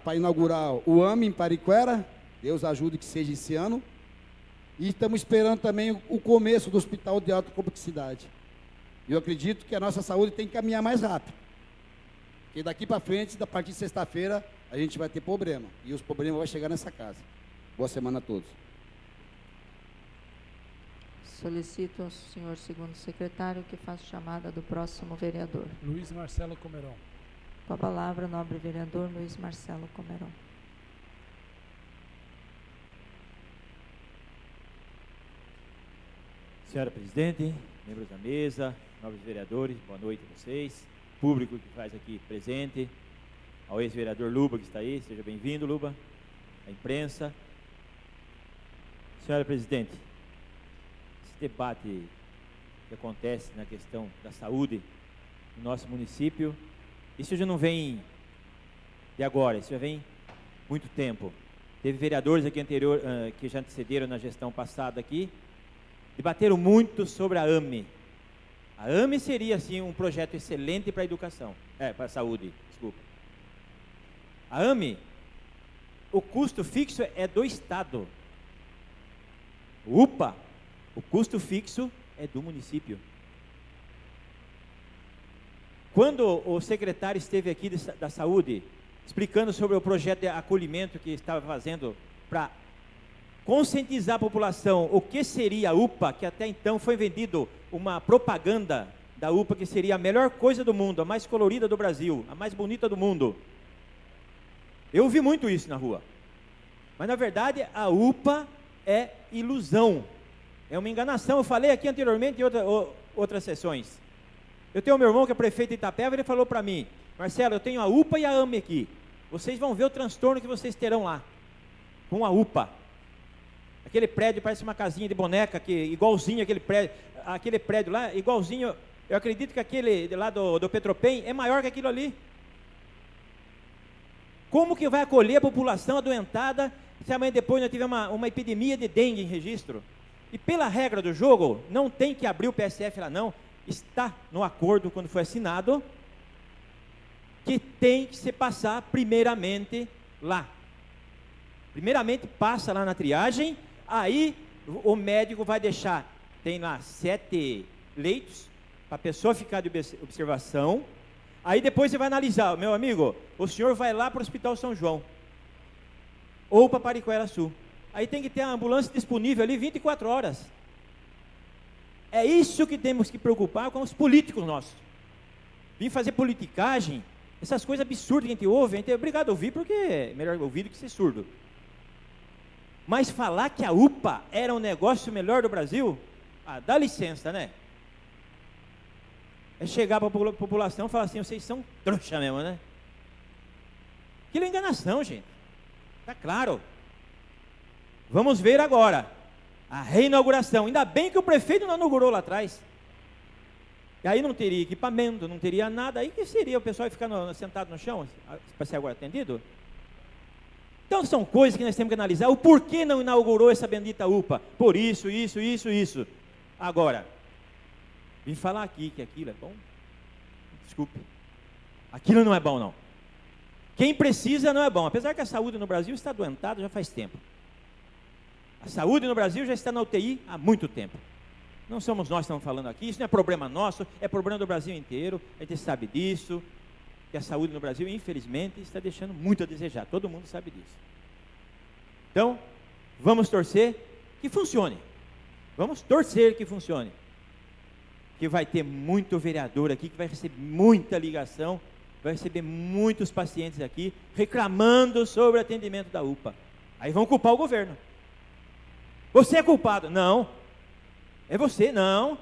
para inaugurar o AME em Pariquera, Deus ajude que seja esse ano, e estamos esperando também o começo do hospital de alta complexidade. Eu acredito que a nossa saúde tem que caminhar mais rápido, porque daqui para frente, a partir de sexta-feira, a gente vai ter problema, e os problemas vão chegar nessa casa. Boa semana a todos. Solicito ao senhor segundo secretário que faça chamada do próximo vereador. Luiz Marcelo Comeron. Com a palavra, nobre vereador Luiz Marcelo Comeron. Senhora presidente, membros da mesa, nobres vereadores, boa noite a vocês, público que faz aqui presente, ao ex-vereador Luba que está aí, seja bem-vindo, Luba, a imprensa. Senhora presidente, esse debate que acontece na questão da saúde no nosso município. Isso já não vem de agora, isso já vem muito tempo. Teve vereadores aqui anterior, que já antecederam na gestão passada aqui, debateram muito sobre a AME. A AME seria, assim, um projeto excelente para a educação, para a saúde, desculpa. A AME, o custo fixo é do Estado. O UPA, o custo fixo é do município. Quando o secretário esteve aqui da saúde, explicando sobre o projeto de acolhimento que estava fazendo para conscientizar a população o que seria a UPA, que até então foi vendido uma propaganda da UPA que seria a melhor coisa do mundo, a mais colorida do Brasil, a mais bonita do mundo. Eu ouvi muito isso na rua. Mas na verdade a UPA é ilusão, é uma enganação. Eu falei aqui anteriormente em outras sessões. Eu tenho meu irmão que é prefeito de Itapeva, ele falou para mim: Marcelo, eu tenho a UPA e a AME aqui. Vocês vão ver o transtorno que vocês terão lá, com a UPA. Aquele prédio parece uma casinha de boneca, igualzinho aquele prédio lá, igualzinho. Eu acredito que aquele lá do Petropem é maior que aquilo ali. Como que vai acolher a população adoentada se amanhã depois nós tivermos uma epidemia de dengue em registro? E pela regra do jogo, não tem que abrir o PSF lá não. Está no acordo, quando foi assinado, que tem que se passar primeiramente lá. Primeiramente passa lá na triagem, aí o médico vai deixar, tem lá 7 leitos, para a pessoa ficar de observação, aí depois você vai analisar, meu amigo, o senhor vai lá para o Hospital São João, ou para Pariquera Sul, aí tem que ter a ambulância disponível ali 24 horas, é isso que temos que preocupar com os políticos nossos, vim fazer politicagem, essas coisas absurdas que a gente ouve, a gente é obrigado a ouvir, porque é melhor ouvir do que ser surdo, mas falar que a UPA era um negócio melhor do Brasil, dá licença, né? É chegar para a população e falar assim: vocês são trouxa mesmo, né? Aquilo é enganação, gente. Está claro. Vamos ver agora a reinauguração. Ainda bem que o prefeito não inaugurou lá atrás. E aí não teria equipamento, não teria nada. Aí que seria o pessoal ficar sentado no chão para ser agora atendido? Então são coisas que nós temos que analisar. O porquê não inaugurou essa bendita UPA? Por isso. Agora, vim falar aqui que aquilo é bom? Desculpe. Aquilo não é bom, não. Quem precisa não é bom. Apesar que a saúde no Brasil está adoentada já faz tempo. A saúde no Brasil já está na UTI há muito tempo. Não somos nós que estamos falando aqui. Isso não é problema nosso, é problema do Brasil inteiro. A gente sabe disso. Que a saúde no Brasil, infelizmente, está deixando muito a desejar. Todo mundo sabe disso. Então, vamos torcer que funcione. Vamos torcer que funcione. Que vai ter muito vereador aqui, que vai receber muita ligação, vai receber muitos pacientes aqui, reclamando sobre o atendimento da UPA. Aí vão culpar o governo. Você é culpado. Não. É você, não.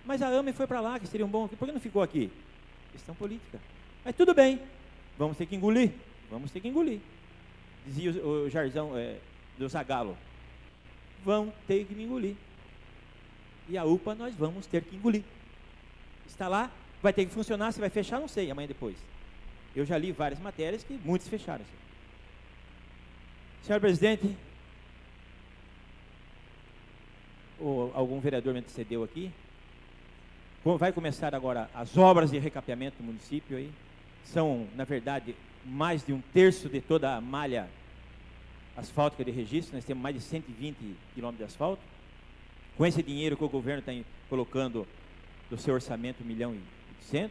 Mas a AME foi para lá, que seria um bom... Por que não ficou aqui? Questão política. Mas tudo bem, vamos ter que engolir. Dizia o Jarzão do Zagalo. Vão ter que me engolir. E a UPA nós vamos ter que engolir. Está lá, vai ter que funcionar, se vai fechar, não sei, amanhã depois. Eu já li várias matérias que muitos fecharam. Senhor presidente, algum vereador me antecedeu aqui. Vai começar agora as obras de recapeamento do município aí. São, na verdade, mais de 1/3 de toda a malha asfáltica de registro. Nós temos mais de 120 quilômetros de asfalto. Com esse dinheiro que o governo está colocando do seu orçamento, 1.800.000,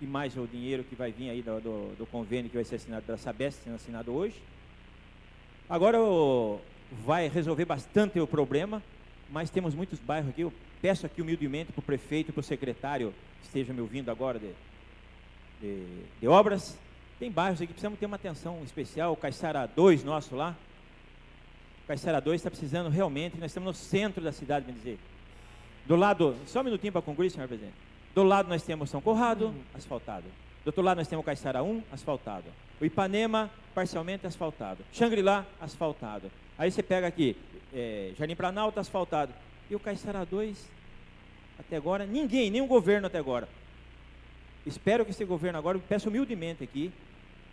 e mais o dinheiro que vai vir aí do convênio que vai ser assinado da Sabesp, sendo assinado hoje. Agora vai resolver bastante o problema, mas temos muitos bairros aqui. Eu peço aqui humildemente para o prefeito e para o secretário que esteja me ouvindo agora de obras. Tem bairros aqui que precisamos ter uma atenção especial. O Caiçara 2 nosso lá. O Caiçara 2 está precisando realmente. Nós estamos no centro da cidade, bem dizer. Do lado, só um minutinho para concluir, senhor presidente. Do lado nós temos São Corrado, asfaltado. Do outro lado nós temos o Caiçara 1, asfaltado. O Ipanema, parcialmente asfaltado. Xangri-Lá, asfaltado. Aí você pega aqui, Jardim Planalto, asfaltado. E o Caiçara 2, Até agora, ninguém, nenhum governo até agora. Espero que esse governo agora, eu peço humildemente aqui,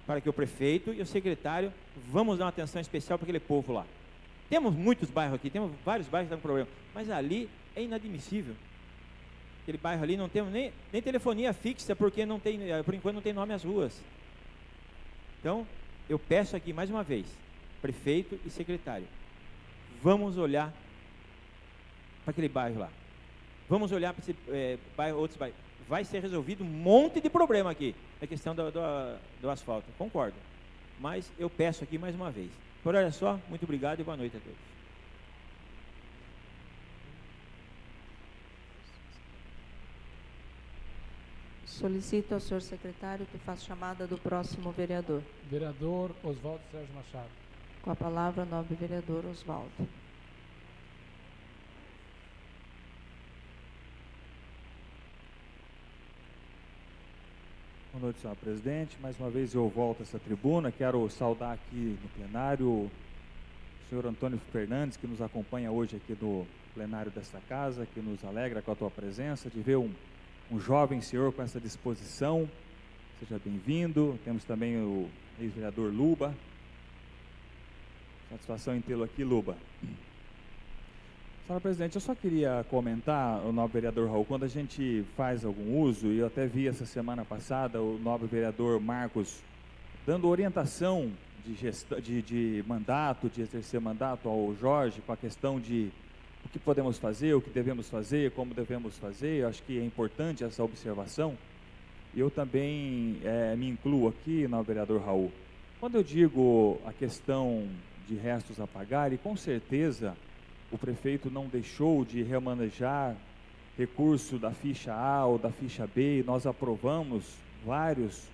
para que o prefeito e o secretário, vamos dar uma atenção especial para aquele povo lá. Temos muitos bairros aqui, temos vários bairros que estão com problema, mas ali é inadmissível. Aquele bairro ali não temos nem telefonia fixa, porque não tem, por enquanto não tem nome às ruas. Então, eu peço aqui mais uma vez, prefeito e secretário, vamos olhar para aquele bairro lá. Vamos olhar para esse bairro, outros bairros. Vai ser resolvido um monte de problema aqui, na questão do asfalto, concordo. Mas eu peço aqui mais uma vez. Por olha só, muito obrigado e boa noite a todos. Solicito ao senhor secretário que faça chamada do próximo vereador. Vereador Oswaldo Sérgio Machado. Com a palavra, o nobre vereador Oswaldo. Boa noite, senhor presidente. Mais uma vez eu volto a essa tribuna. Quero saudar aqui no plenário o senhor Antônio Fernandes, que nos acompanha hoje aqui no plenário desta casa, que nos alegra com a tua presença, de ver um jovem senhor com essa disposição. Seja bem-vindo. Temos também o ex-vereador Luba. Satisfação em tê-lo aqui, Luba. Senhora presidente, eu só queria comentar, o nobre vereador Raul, quando a gente faz algum uso, e eu até vi essa semana passada o nobre vereador Marcos dando orientação de mandato, de exercer mandato ao Jorge, com a questão de o que podemos fazer, o que devemos fazer, como devemos fazer. Eu acho que é importante essa observação. E eu também me incluo aqui, nobre vereador Raul. Quando eu digo a questão de restos a pagar, e com certeza o prefeito não deixou de remanejar recurso da ficha A ou da ficha B, e nós aprovamos vários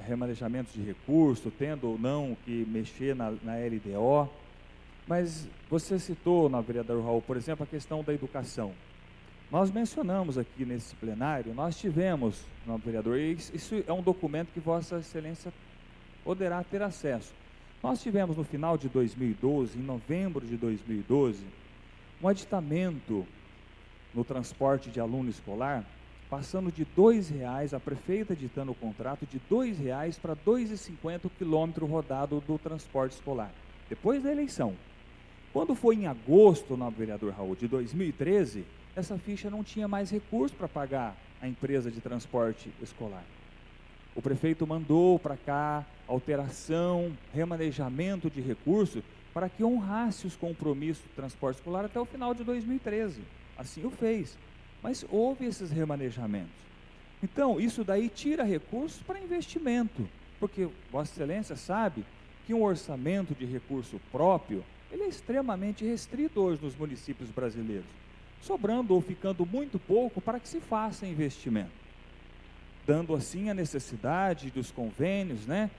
remanejamentos de recurso, tendo ou não que mexer na LDO. Mas você citou, na vereador Raul, por exemplo, a questão da educação. Nós mencionamos aqui nesse plenário, nós tivemos, no vereador, e isso é um documento que Vossa Excelência poderá ter acesso. Nós tivemos no final de 2012, em novembro de 2012, um aditamento no transporte de aluno escolar, passando de R$2, a prefeita editando o contrato de R$2 para R$2,50 o quilômetro rodado do transporte escolar, depois da eleição. Quando foi em agosto, nobre vereador Raul, de 2013, essa ficha não tinha mais recurso para pagar a empresa de transporte escolar. O prefeito mandou para cá alteração, remanejamento de recursos para que honrasse os compromissos do transporte escolar até o final de 2013. Assim o fez. Mas houve esses remanejamentos. Então, isso daí tira recursos para investimento, porque Vossa Excelência sabe que um orçamento de recurso próprio, ele é extremamente restrito hoje nos municípios brasileiros, sobrando ou ficando muito pouco para que se faça investimento, dando assim a necessidade dos convênios, né?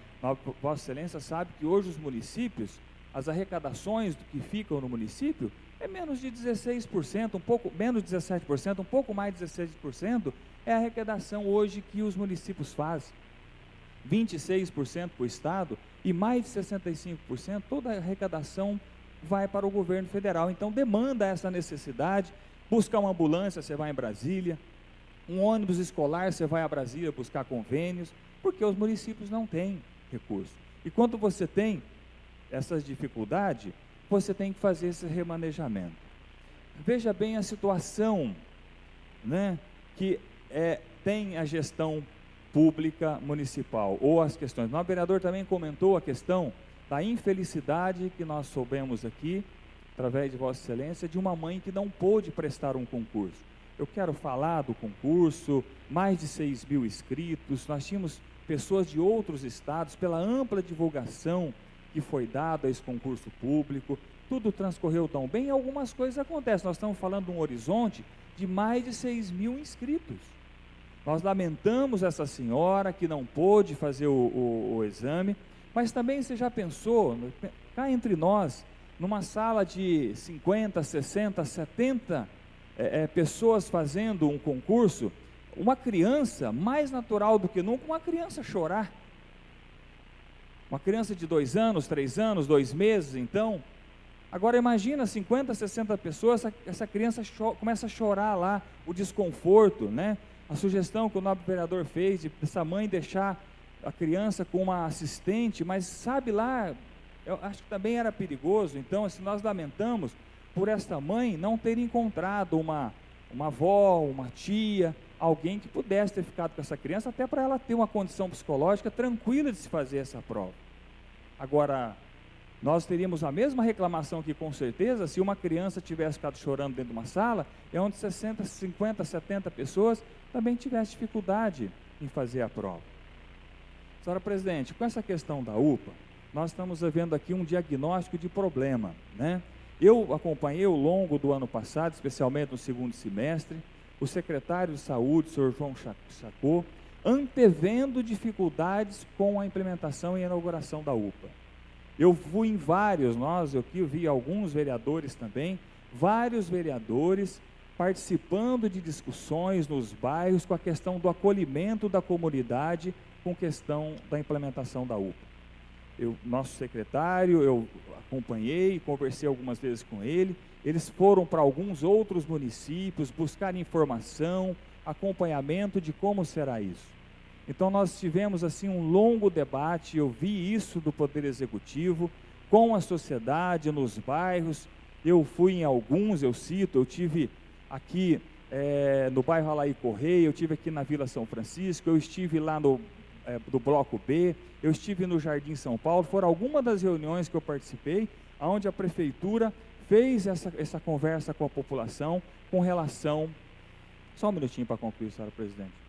Vossa Excelência sabe que hoje os municípios, as arrecadações que ficam no município, é menos de 16%, um pouco menos de 17%, um pouco mais de 16% é a arrecadação hoje que os municípios fazem. 26% para o Estado e mais de 65%, toda a arrecadação vai para o governo federal. Então demanda essa necessidade. Buscar uma ambulância, você vai em Brasília. Um ônibus escolar, você vai a Brasília buscar convênios, porque os municípios não têm recurso. E quando você tem essas dificuldades, você tem que fazer esse remanejamento. Veja bem a situação, né, que tem a gestão pública municipal, ou as questões. O vereador também comentou a questão da infelicidade que nós soubemos aqui, através de Vossa Excelência, de uma mãe que não pôde prestar um concurso. Eu quero falar do concurso, mais de 6.000 inscritos, nós tínhamos pessoas de outros estados, pela ampla divulgação que foi dada a esse concurso público, tudo transcorreu tão bem, e algumas coisas acontecem. Nós estamos falando de um horizonte de mais de 6.000 inscritos. Nós lamentamos essa senhora que não pôde fazer o exame, mas também você já pensou, cá entre nós, numa sala de 50, 60, 70 pessoas fazendo um concurso, uma criança, mais natural do que nunca, uma criança chorar. Uma criança de 2 anos, 3 anos, 2 meses, então, Agora imagina 50, 60 pessoas, essa criança começa a chorar lá, o desconforto, né? A sugestão que o nobre vereador fez de essa mãe deixar a criança com uma assistente, mas sabe lá, eu acho que também era perigoso. Então, assim, nós lamentamos por esta mãe não ter encontrado uma avó, uma tia, alguém que pudesse ter ficado com essa criança, até para ela ter uma condição psicológica tranquila de se fazer essa prova. Agora, nós teríamos a mesma reclamação que, com certeza, se uma criança tivesse ficado chorando dentro de uma sala, onde 60, 50, 70 pessoas também tivessem dificuldade em fazer a prova. Senhora presidente, com essa questão da UPA, nós estamos vendo aqui um diagnóstico de problema, né? Eu acompanhei ao longo do ano passado, especialmente no segundo semestre, o secretário de saúde, o senhor João Chacô, antevendo dificuldades com a implementação e inauguração da UPA. Eu fui em vários, eu vi alguns vereadores também, vários vereadores participando de discussões nos bairros com a questão do acolhimento da comunidade com questão da implementação da UPA. Nosso secretário, eu acompanhei, conversei algumas vezes com ele, eles foram para alguns outros municípios buscar informação, acompanhamento de como será isso. Então nós tivemos assim um longo debate, eu vi isso do Poder Executivo, com a sociedade, nos bairros, eu fui em alguns, eu tive aqui no bairro Alaí Correia, eu estive aqui na Vila São Francisco, eu estive lá do Bloco B, eu estive no Jardim São Paulo, foram algumas das reuniões que eu participei, onde a Prefeitura fez essa conversa com a população com relação... Só um minutinho para concluir, senhora presidente.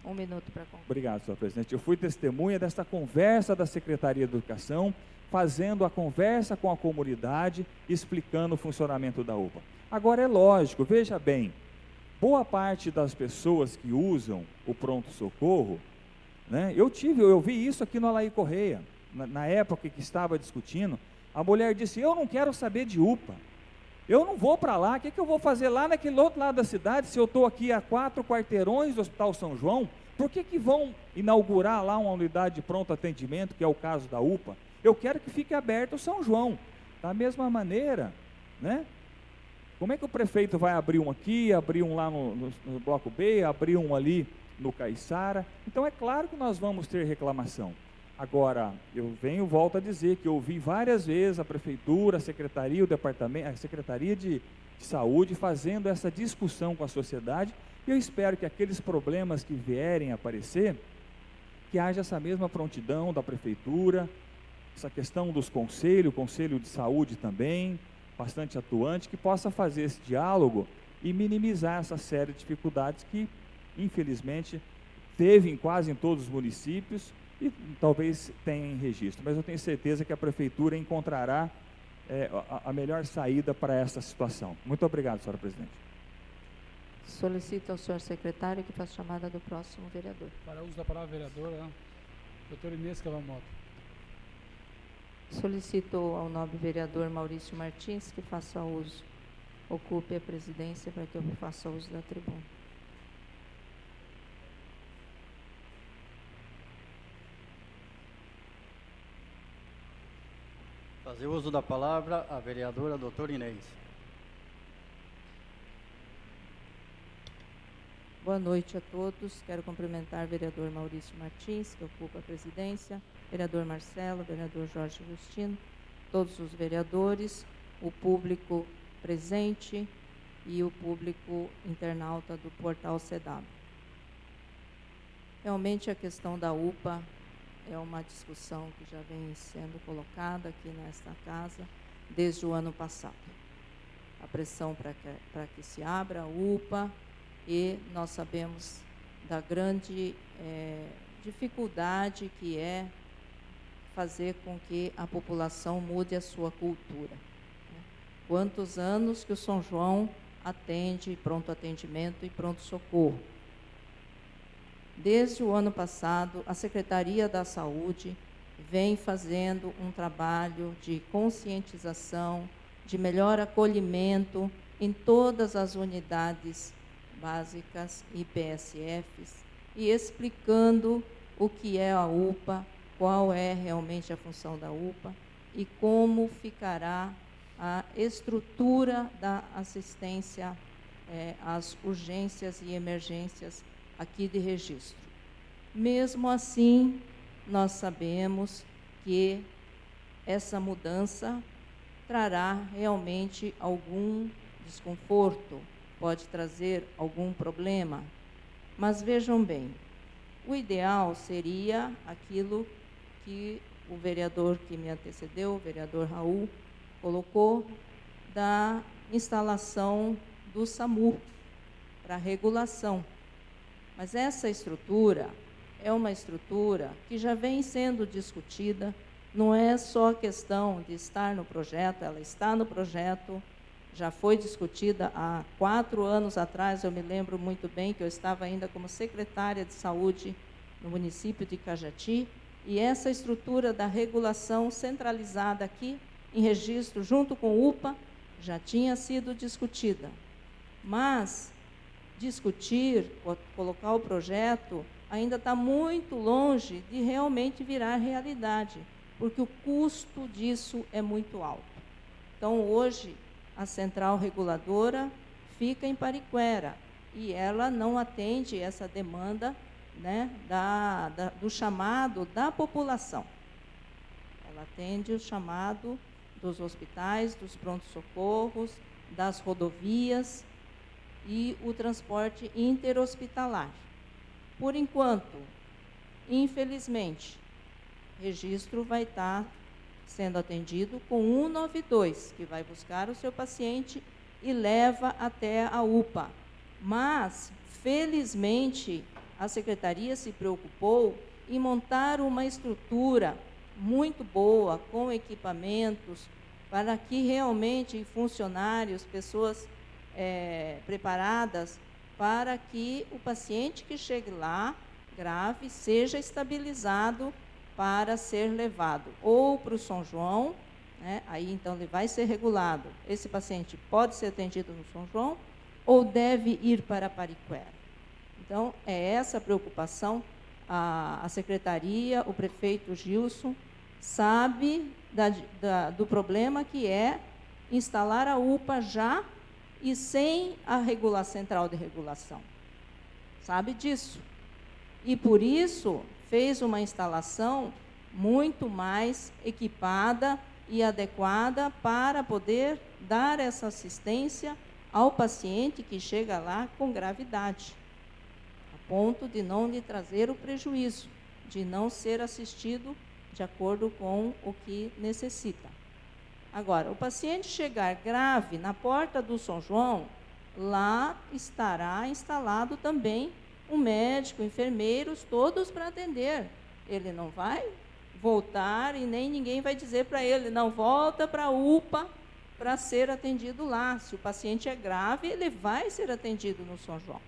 Um minuto para concluir. Obrigado, senhora presidente. Eu fui testemunha desta conversa da Secretaria de Educação, fazendo a conversa com a comunidade, explicando o funcionamento da UPA. Agora é lógico, veja bem, boa parte das pessoas que usam o pronto-socorro, né, eu vi isso aqui no Alaí Correia, na época que estava discutindo, a mulher disse, eu não quero saber de UPA, eu não vou para lá, o que eu vou fazer lá naquele outro lado da cidade, se eu estou aqui a 4 quarteirões do Hospital São João, por que vão inaugurar lá uma unidade de pronto atendimento, que é o caso da UPA? Eu quero que fique aberto o São João. Da mesma maneira, né? Como é que o prefeito vai abrir um aqui, abrir um lá no Bloco B, abrir um ali no Caiçara? Então é claro que nós vamos ter reclamação. Agora, volto a dizer que eu ouvi várias vezes a Prefeitura, a Secretaria, o Departamento, a Secretaria de Saúde fazendo essa discussão com a sociedade, e eu espero que aqueles problemas que vierem a aparecer, que haja essa mesma prontidão da Prefeitura, essa questão dos conselhos, o Conselho de Saúde também, bastante atuante, que possa fazer esse diálogo e minimizar essa série de dificuldades que, infelizmente, teve quase em todos os municípios e talvez tenha em registro. Mas eu tenho certeza que a Prefeitura encontrará a melhor saída para essa situação. Muito obrigado, senhora presidente. Solicito ao senhor secretário que faça chamada do próximo vereador. Para uso da palavra, vereadora, doutor Inês Cavamoto. Solicito ao nobre vereador Maurício Martins que faça uso, ocupe a presidência para que eu faça uso da tribuna. Fazer uso da palavra a vereadora doutora Inês. Boa noite a todos. Quero cumprimentar o vereador Maurício Martins, que ocupa a presidência, vereador Marcelo, vereador Jorge Agostino, todos os vereadores, o público presente e o público internauta do portal CW. Realmente a questão da UPA é uma discussão que já vem sendo colocada aqui nesta casa desde o ano passado. A pressão para que se abra a UPA, e nós sabemos da grande dificuldade que é fazer com que a população mude a sua cultura. Quantos anos que o São João atende pronto atendimento e pronto socorro? Desde o ano passado, a Secretaria da Saúde vem fazendo um trabalho de conscientização, de melhor acolhimento em todas as unidades básicas e PSFs, e explicando o que é a UPA, qual é realmente a função da UPA, e como ficará a estrutura da assistência às urgências e emergências aqui de Registro. Mesmo assim, nós sabemos que essa mudança trará realmente algum desconforto, pode trazer algum problema. Mas vejam bem, o ideal seria aquilo que o vereador que me antecedeu, o vereador Raul, colocou, da instalação do SAMU para regulação. Mas essa estrutura é uma estrutura que já vem sendo discutida, não é só questão de estar no projeto, ela está no projeto, já foi discutida há 4 anos atrás, eu me lembro muito bem que eu estava ainda como secretária de saúde no município de Cajati, e essa estrutura da regulação centralizada aqui, em Registro, junto com o UPA, já tinha sido discutida. Mas discutir, colocar o projeto, ainda está muito longe de realmente virar realidade, porque o custo disso é muito alto. Então, hoje, a central reguladora fica em Pariquera e ela não atende essa demanda, né, do chamado da população. Ela atende o chamado dos hospitais, dos prontos-socorros, das rodovias e o transporte interhospitalar. Por enquanto, infelizmente, Registro vai estar sendo atendido com 192, que vai buscar o seu paciente e leva até a UPA. Mas, felizmente, a Secretaria se preocupou em montar uma estrutura muito boa, com equipamentos, para que realmente funcionários, pessoas preparadas, para que o paciente que chegue lá, grave, seja estabilizado para ser levado ou para o São João, né? Aí então ele vai ser regulado. Esse paciente pode ser atendido no São João ou deve ir para Pariquera. Então, é essa a preocupação. A Secretaria, o prefeito Gilson, sabe do problema que é instalar a UPA já e sem a central de regulação. Sabe disso. E, por isso, fez uma instalação muito mais equipada e adequada para poder dar essa assistência ao paciente que chega lá com gravidade, a ponto de não lhe trazer o prejuízo, de não ser assistido de acordo com o que necessita. Agora, o paciente chegar grave na porta do São João, lá estará instalado também um médico, enfermeiros, todos para atender. Ele não vai voltar e nem ninguém vai dizer para ele, não, volta para a UPA para ser atendido lá. Se o paciente é grave, ele vai ser atendido no São João.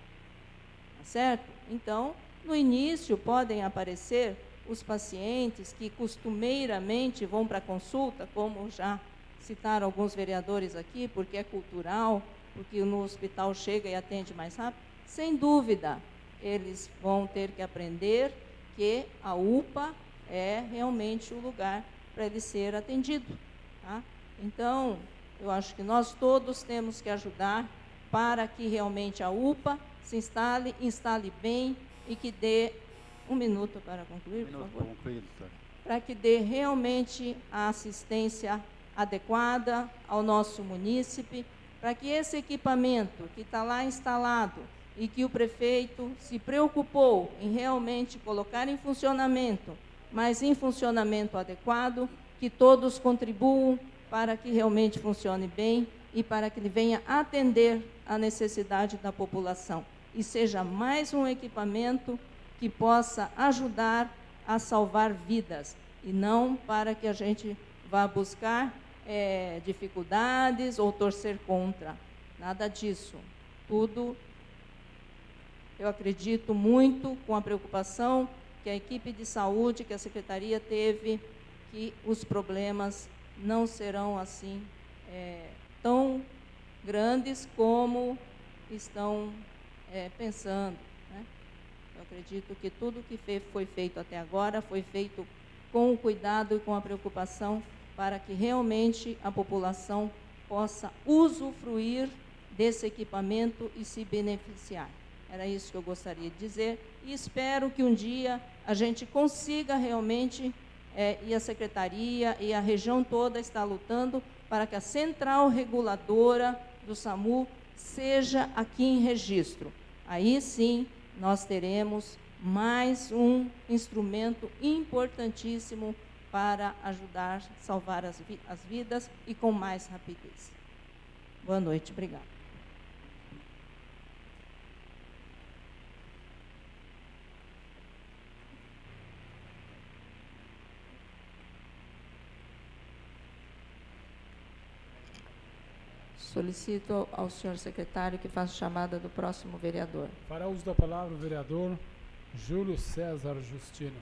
Tá certo? Então, no início podem aparecer os pacientes que costumeiramente vão para a consulta, como já citaram alguns vereadores aqui, porque é cultural, porque no hospital chega e atende mais rápido. Sem dúvida, eles vão ter que aprender que a UPA é realmente o lugar para ele ser atendido. Tá? Então, eu acho que nós todos temos que ajudar para que realmente a UPA se instale bem e que dê... Um minuto para concluir, por favor. Para que dê realmente a assistência adequada ao nosso munícipe, para que esse equipamento que está lá instalado e que o prefeito se preocupou em realmente colocar em funcionamento, mas em funcionamento adequado, que todos contribuam para que realmente funcione bem e para que ele venha atender a necessidade da população e seja mais um equipamento que possa ajudar a salvar vidas e não para que a gente vá buscar dificuldades ou torcer contra. Nada disso. Tudo, eu acredito muito com a preocupação que a equipe de saúde, que a Secretaria teve, que os problemas não serão assim tão grandes como estão pensando. Né? Eu acredito que tudo que foi feito até agora foi feito com o cuidado e com a preocupação para que realmente a população possa usufruir desse equipamento e se beneficiar. Era isso que eu gostaria de dizer e espero que um dia a gente consiga realmente, e a Secretaria e a região toda está lutando para que a central reguladora do SAMU seja aqui em Registro. Aí sim nós teremos mais um instrumento importantíssimo para ajudar a salvar as vidas e com mais rapidez. Boa noite, obrigada. Solicito ao senhor secretário que faça chamada do próximo vereador. Fará uso da palavra o vereador Júlio César Justino.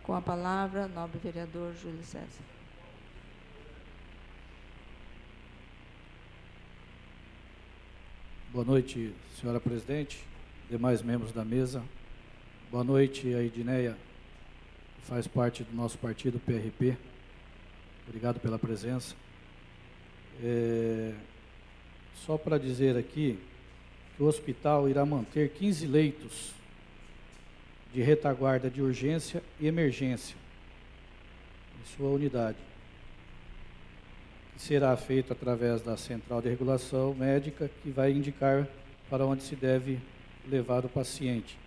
Com a palavra, nobre vereador Júlio César. Boa noite, senhora presidente, demais membros da mesa. Boa noite, a Edneia, que faz parte do nosso partido PRP. Obrigado pela presença. Só para dizer aqui que o hospital irá manter 15 leitos de retaguarda de urgência e emergência em sua unidade, que será feito através da central de regulação médica, que vai indicar para onde se deve levar o paciente,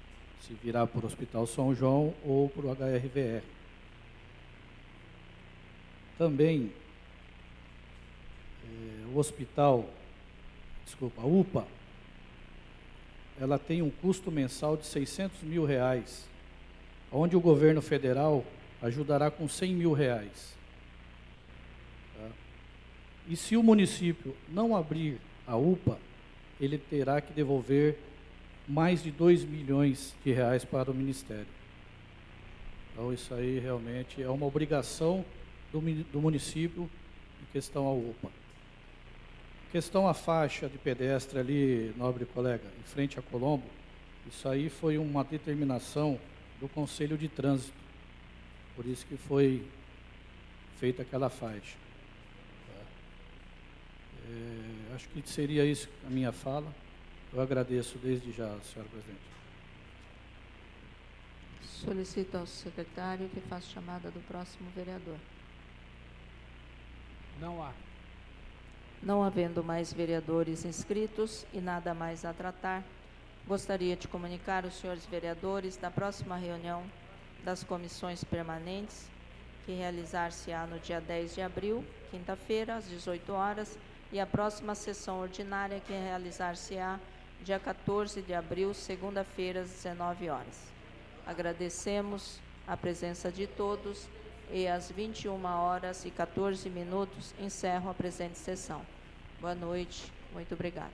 se virá para o Hospital São João ou para o HRVR. Também a UPA, ela tem um custo mensal de R$600 mil, onde o governo federal ajudará com R$100 mil. Tá? E se o município não abrir a UPA, ele terá que devolver mais de R$2 milhões para o Ministério. Então, isso aí realmente é uma obrigação do município em questão à UPA. Questão à faixa de pedestre ali, nobre colega, em frente a Colombo, isso aí foi uma determinação do Conselho de Trânsito, por isso que foi feita aquela faixa. Acho que seria isso a minha fala. Eu agradeço desde já, senhora presidente. Solicito ao secretário que faça chamada do próximo vereador. Não há. Não havendo mais vereadores inscritos e nada mais a tratar, gostaria de comunicar aos senhores vereadores da próxima reunião das comissões permanentes, que realizar-se-á no dia 10 de abril, quinta-feira, às 18 horas, e a próxima sessão ordinária, que realizar-se-á dia 14 de abril, segunda-feira, às 19 horas. Agradecemos a presença de todos e às 21h14 encerro a presente sessão. Boa noite, muito obrigada.